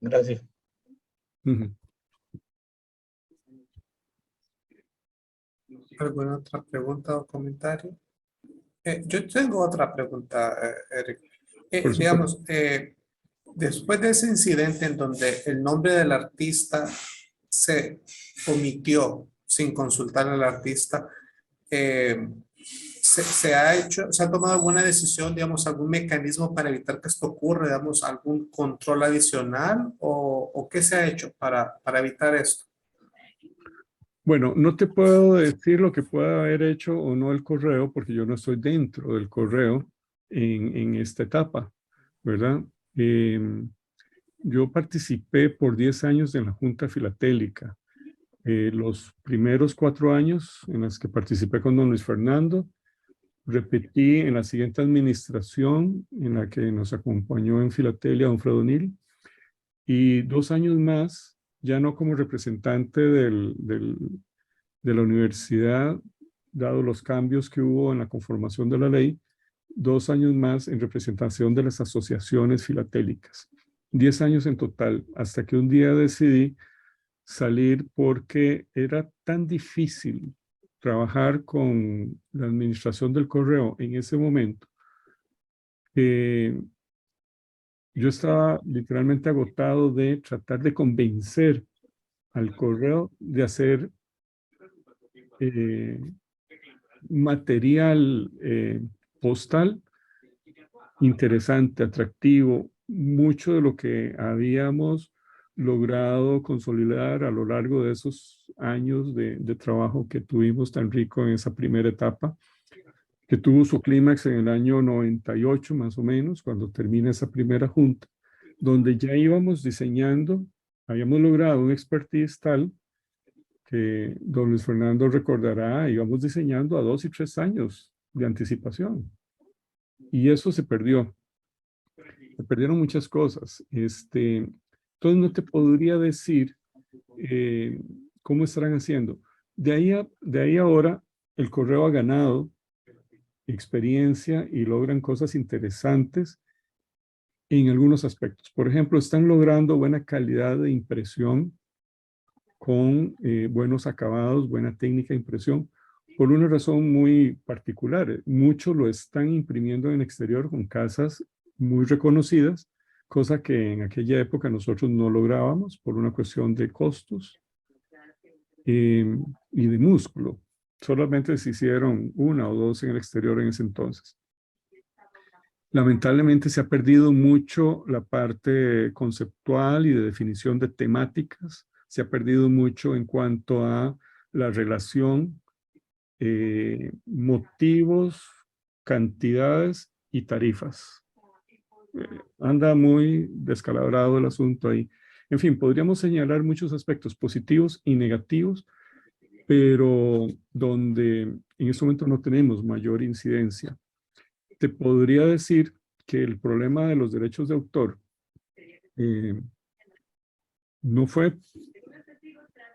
Gracias. Uh-huh. ¿Alguna otra pregunta o comentario? Yo tengo otra pregunta, Eric. Digamos, después de ese incidente en donde el nombre del artista se omitió sin consultar al artista, se ha tomado alguna decisión, digamos, algún mecanismo para evitar que esto ocurra, digamos, algún control adicional o qué se ha hecho para evitar esto? Bueno, no te puedo decir lo que pueda haber hecho o no el correo, porque yo no estoy dentro del correo en esta etapa, ¿verdad? Yo participé por 10 años en la Junta Filatélica. Los primeros 4 años en los que participé con don Luis Fernando, repetí en la siguiente administración en la que nos acompañó en Filatelia don Fredonil, y 2 años más, ya no como representante de la universidad, dado los cambios que hubo en la conformación de la ley, 2 años más en representación de las asociaciones filatélicas. 10 años en total, hasta que un día decidí salir porque era tan difícil trabajar con la administración del correo en ese momento que yo estaba literalmente agotado de tratar de convencer al correo de hacer material postal interesante, atractivo, mucho de lo que habíamos logrado consolidar a lo largo de esos años de trabajo que tuvimos tan rico en esa primera etapa, que tuvo su clímax en el año 98 más o menos, cuando termina esa primera junta, donde ya íbamos diseñando, habíamos logrado un expertise tal que don Luis Fernando recordará, íbamos diseñando a 2 y 3 años de anticipación. Y eso se perdió. Se perdieron muchas cosas. Entonces no te podría decir cómo estarán haciendo. De ahí ahora el correo ha ganado experiencia y logran cosas interesantes en algunos aspectos. Por ejemplo, están logrando buena calidad de impresión con buenos acabados, buena técnica de impresión, por una razón muy particular. Muchos lo están imprimiendo en el exterior con casas muy reconocidas, cosa que en aquella época nosotros no lográbamos por una cuestión de costos y de músculo. Solamente se hicieron 1 o 2 en el exterior en ese entonces. Lamentablemente se ha perdido mucho la parte conceptual y de definición de temáticas. Se ha perdido mucho en cuanto a la relación, motivos, cantidades y tarifas. Anda muy descalabrado el asunto ahí. En fin, podríamos señalar muchos aspectos positivos y negativos, pero donde en este momento no tenemos mayor incidencia. Te podría decir que el problema de los derechos de autor no fue,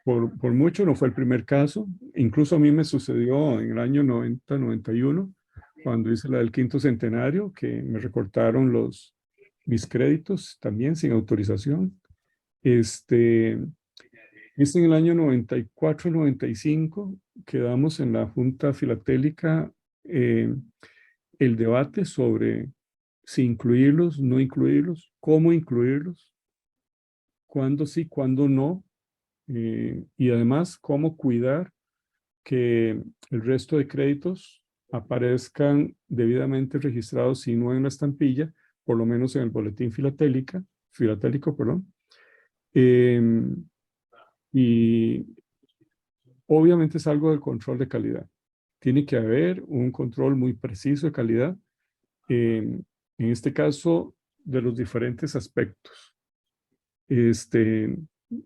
por mucho, no fue el primer caso. Incluso a mí me sucedió en el año 90, 91, cuando hice la del 5º centenario, que me recortaron mis créditos también sin autorización. Hice en el año 94, 95, quedamos en la Junta Filatélica el debate sobre si incluirlos, no incluirlos, cómo incluirlos. cuándo sí, cuándo no, y además cómo cuidar que el resto de créditos aparezcan debidamente registrados, si no en la estampilla, por lo menos en el boletín filatélico, perdón. Y obviamente es algo del control de calidad. Tiene que haber un control muy preciso de calidad, en este caso, de los diferentes aspectos.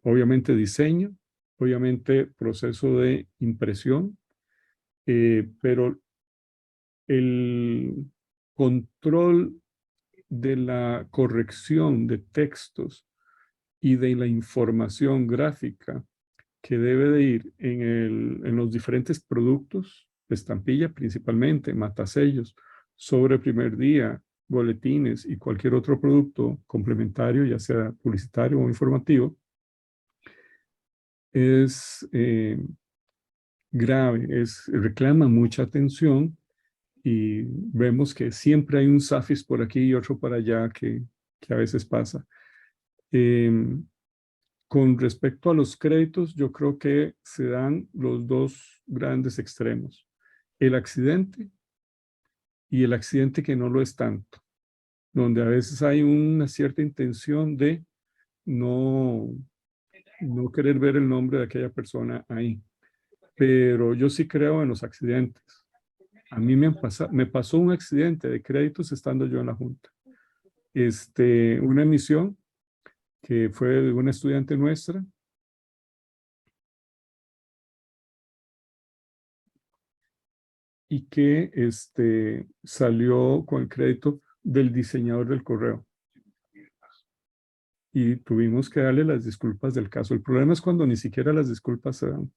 Obviamente diseño, obviamente proceso de impresión, pero el control de la corrección de textos y de la información gráfica que debe de ir en los diferentes productos, estampilla principalmente, matasellos, sobre primer día, boletines y cualquier otro producto complementario, ya sea publicitario o informativo, es grave, reclama mucha atención y vemos que siempre hay un SAFIS por aquí y otro por allá que a veces pasa. Con respecto a los créditos, yo creo que se dan los dos grandes extremos, el accidente y el accidente que no lo es tanto, donde a veces hay una cierta intención de no, no querer ver el nombre de aquella persona ahí. Pero yo sí creo en los accidentes. A mí me pasó un accidente de créditos estando yo en la junta. Una emisión que fue de una estudiante nuestra, y que salió con el crédito del diseñador del correo. Y tuvimos que darle las disculpas del caso. El problema es cuando ni siquiera las disculpas se dan.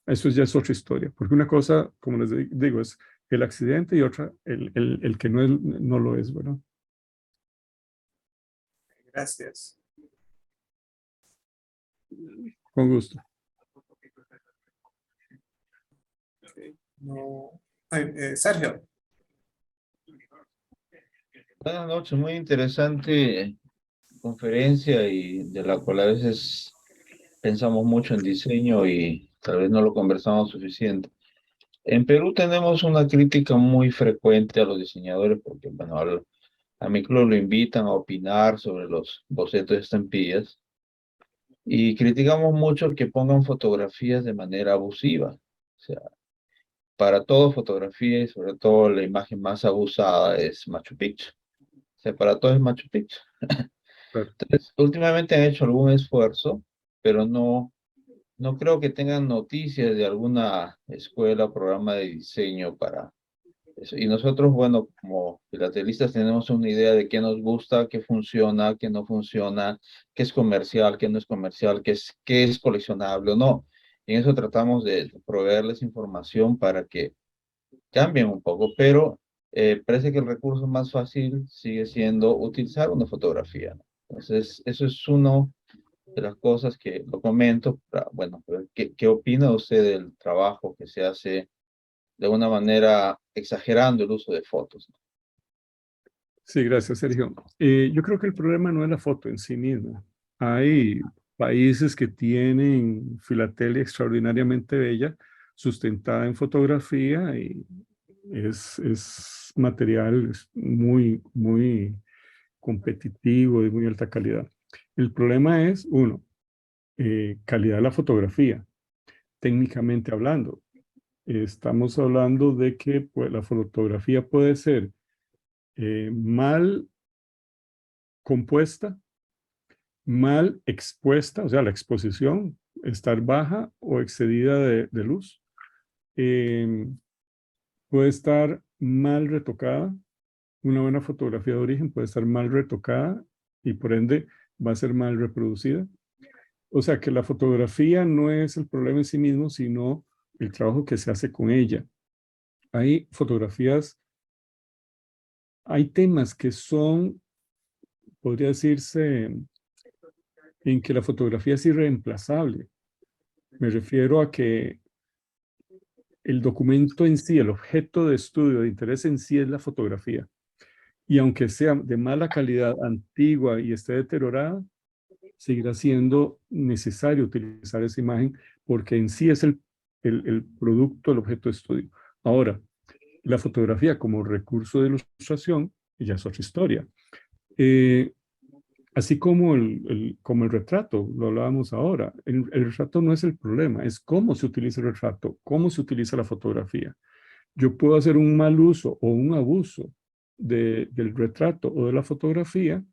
Eso ya es otra historia, porque una cosa, como les digo, es el accidente y otra, el que no lo es, ¿verdad? Gracias. Con gusto. No. Sergio. Buenas noches, muy interesante conferencia y de la cual a veces pensamos mucho en diseño y tal vez no lo conversamos suficiente. En Perú tenemos una crítica muy frecuente a los diseñadores porque, bueno, a mi club lo invitan a opinar sobre los bocetos de estampillas y criticamos mucho que pongan fotografías de manera abusiva. O sea, para todo fotografía y sobre todo la imagen más abusada es Machu Picchu. O sea, para todo es Machu Picchu. Claro. Entonces, últimamente han hecho algún esfuerzo, pero no creo que tengan noticias de alguna escuela o programa de diseño para eso. Y nosotros, bueno, como filatelistas tenemos una idea de qué nos gusta, qué funciona, qué no funciona, qué es comercial, qué no es comercial, qué es coleccionable o no. Y en eso tratamos de proveerles información para que cambien un poco, pero parece que el recurso más fácil sigue siendo utilizar una fotografía, ¿no? Entonces, eso es uno de las cosas que lo comento, bueno, ¿qué opina usted del trabajo que se hace de una manera exagerando el uso de fotos? Sí, gracias, Sergio. Yo creo que el problema no es la foto en sí misma. Hay países que tienen filatelia extraordinariamente bella, sustentada en fotografía, y es material muy, muy competitivo, de muy alta calidad. El problema es, uno, calidad de la fotografía, técnicamente hablando. Estamos hablando de que pues, la fotografía puede ser mal compuesta, mal expuesta, o sea, la exposición, estar baja o excedida de luz. Eh, Puede estar mal retocada. Una buena fotografía de origen puede estar mal retocada y por ende va a ser mal reproducida. O sea que la fotografía no es el problema en sí mismo, sino el trabajo que se hace con ella. Hay fotografías, hay temas que son, podría decirse, en que la fotografía es irreemplazable. Me refiero a que el documento en sí, el objeto de estudio, de interés en sí es la fotografía. Y aunque sea de mala calidad, antigua y esté deteriorada, seguirá siendo necesario utilizar esa imagen porque en sí es el producto, el objeto de estudio. Ahora, la fotografía como recurso de ilustración ya es otra historia. Así como como el retrato, lo hablábamos ahora, el retrato no es el problema, es cómo se utiliza el retrato, cómo se utiliza la fotografía. Yo puedo hacer un mal uso o un abuso del retrato o de la fotografía,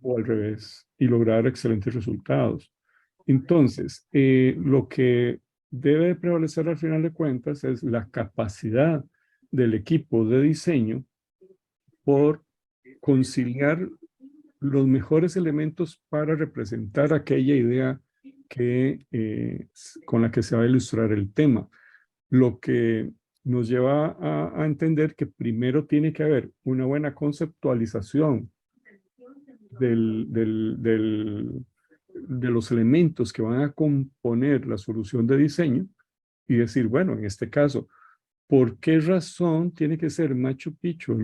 o al revés, y lograr excelentes resultados. Entonces, lo que debe de prevalecer al final de cuentas es la capacidad del equipo de diseño por conciliar los mejores elementos para representar aquella idea con la que se va a ilustrar el tema. Lo que nos lleva a entender que primero tiene que haber una buena conceptualización de los elementos que van a componer la solución de diseño y decir, bueno, en este caso, ¿por qué razón tiene que ser Machu Picchu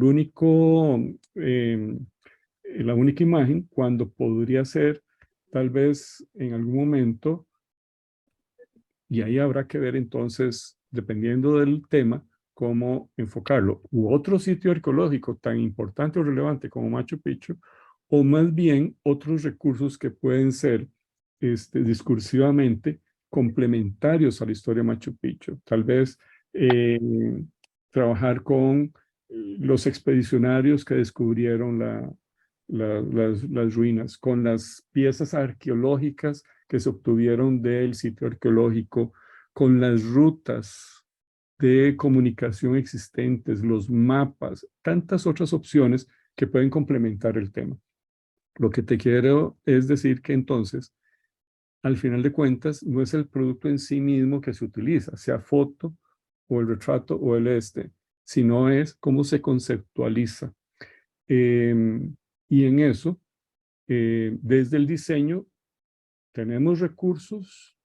la única imagen cuando podría ser tal vez en algún momento, y ahí habrá que ver entonces, dependiendo del tema, cómo enfocarlo, u otro sitio arqueológico tan importante o relevante como Machu Picchu, o más bien otros recursos que pueden ser discursivamente complementarios a la historia de Machu Picchu. Tal vez eh, trabajar con los expedicionarios que descubrieron las ruinas, con las piezas arqueológicas que se obtuvieron del sitio arqueológico, con las rutas de comunicación existentes, los mapas, tantas otras opciones que pueden complementar el tema. Lo que te quiero es decir que entonces, al final de cuentas, no es el producto en sí mismo que se utiliza, sea foto o el retrato o sino es cómo se conceptualiza. Y en eso, desde el diseño, tenemos recursos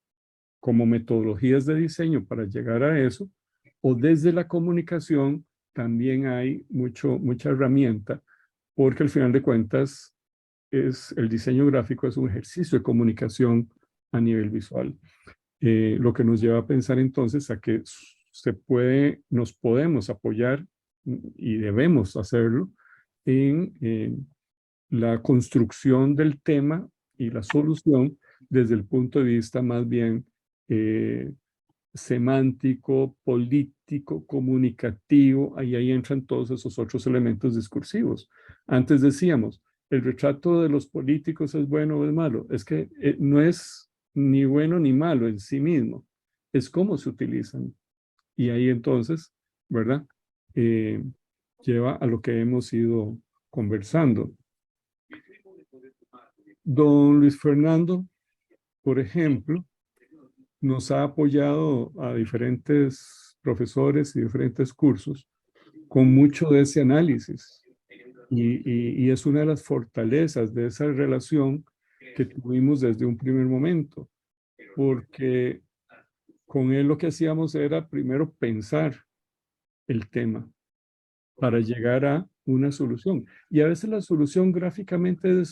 como metodologías de diseño para llegar a eso, o desde la comunicación también hay mucha herramienta, porque al final de cuentas el diseño gráfico es un ejercicio de comunicación a nivel visual. Lo que nos lleva a pensar entonces a que nos podemos apoyar y debemos hacerlo en la construcción del tema y la solución desde el punto de vista más bien semántico, político, comunicativo, ahí entran todos esos otros elementos discursivos. Antes decíamos, el retrato de los políticos es bueno o es malo. Es que no es ni bueno ni malo en sí mismo, es cómo se utilizan. Y ahí entonces, ¿verdad? Lleva a lo que hemos ido conversando. Don Luis Fernando, por ejemplo, nos ha apoyado a diferentes profesores y diferentes cursos con mucho de ese análisis. Y es una de las fortalezas de esa relación que tuvimos desde un primer momento, porque con él lo que hacíamos era primero pensar el tema para llegar a una solución. Y a veces la solución gráficamente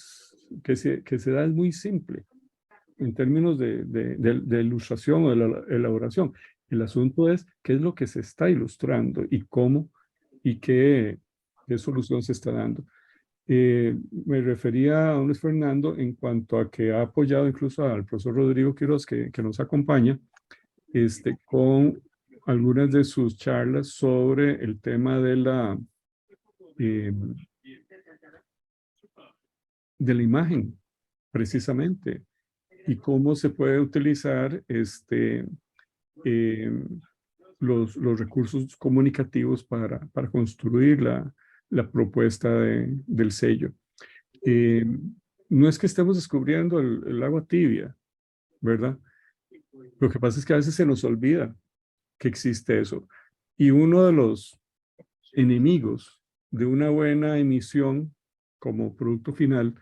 que se da es muy simple en términos de ilustración o de la elaboración. El asunto es qué es lo que se está ilustrando y cómo y qué solución se está dando. Me refería a don Luis Fernando en cuanto a que ha apoyado incluso al profesor Rodrigo Quiroz, que nos acompaña, con algunas de sus charlas sobre el tema de la imagen, precisamente, y cómo se puede utilizar los recursos comunicativos para construir la propuesta del sello. No es que estemos descubriendo el agua tibia, ¿verdad? Lo que pasa es que a veces se nos olvida que existe eso. Y uno de los enemigos de una buena emisión como producto final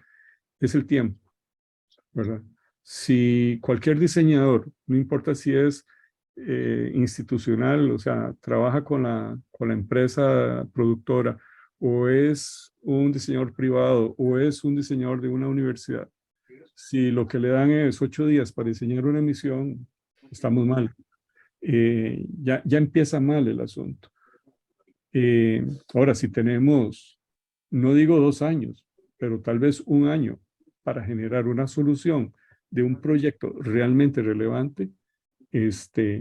es el tiempo, ¿verdad? Si cualquier diseñador, no importa si es institucional, o sea, trabaja con la empresa productora, o es un diseñador privado, o es un diseñador de una universidad, Si lo que le dan es 8 días para diseñar una emisión, estamos mal. Ya empieza mal el asunto. Ahora, si tenemos, no digo 2 años, pero tal vez 1 año para generar una solución de un proyecto realmente relevante,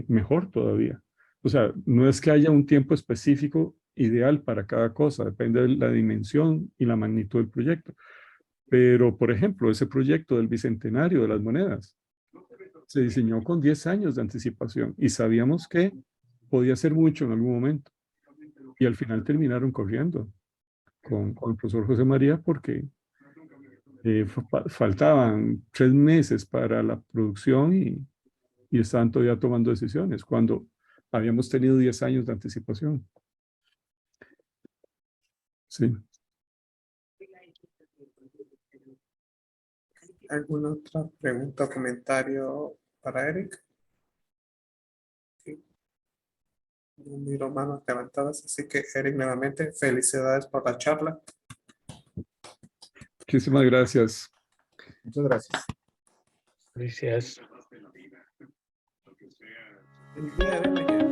mejor todavía. O sea, no es que haya un tiempo específico ideal para cada cosa, depende de la dimensión y la magnitud del proyecto. Pero, por ejemplo, ese proyecto del Bicentenario de las Monedas se diseñó con 10 años de anticipación y sabíamos que podía ser mucho en algún momento. Y al final terminaron corriendo con el profesor José María porque faltaban 3 meses para la producción y estaban todavía tomando decisiones cuando habíamos tenido 10 años de anticipación. Sí. ¿Alguna otra pregunta o comentario para Eric? Sí. No miro manos levantadas, así que Eric, nuevamente, felicidades por la charla. Muchísimas gracias. Muchas gracias. Gracias. El día de mañana.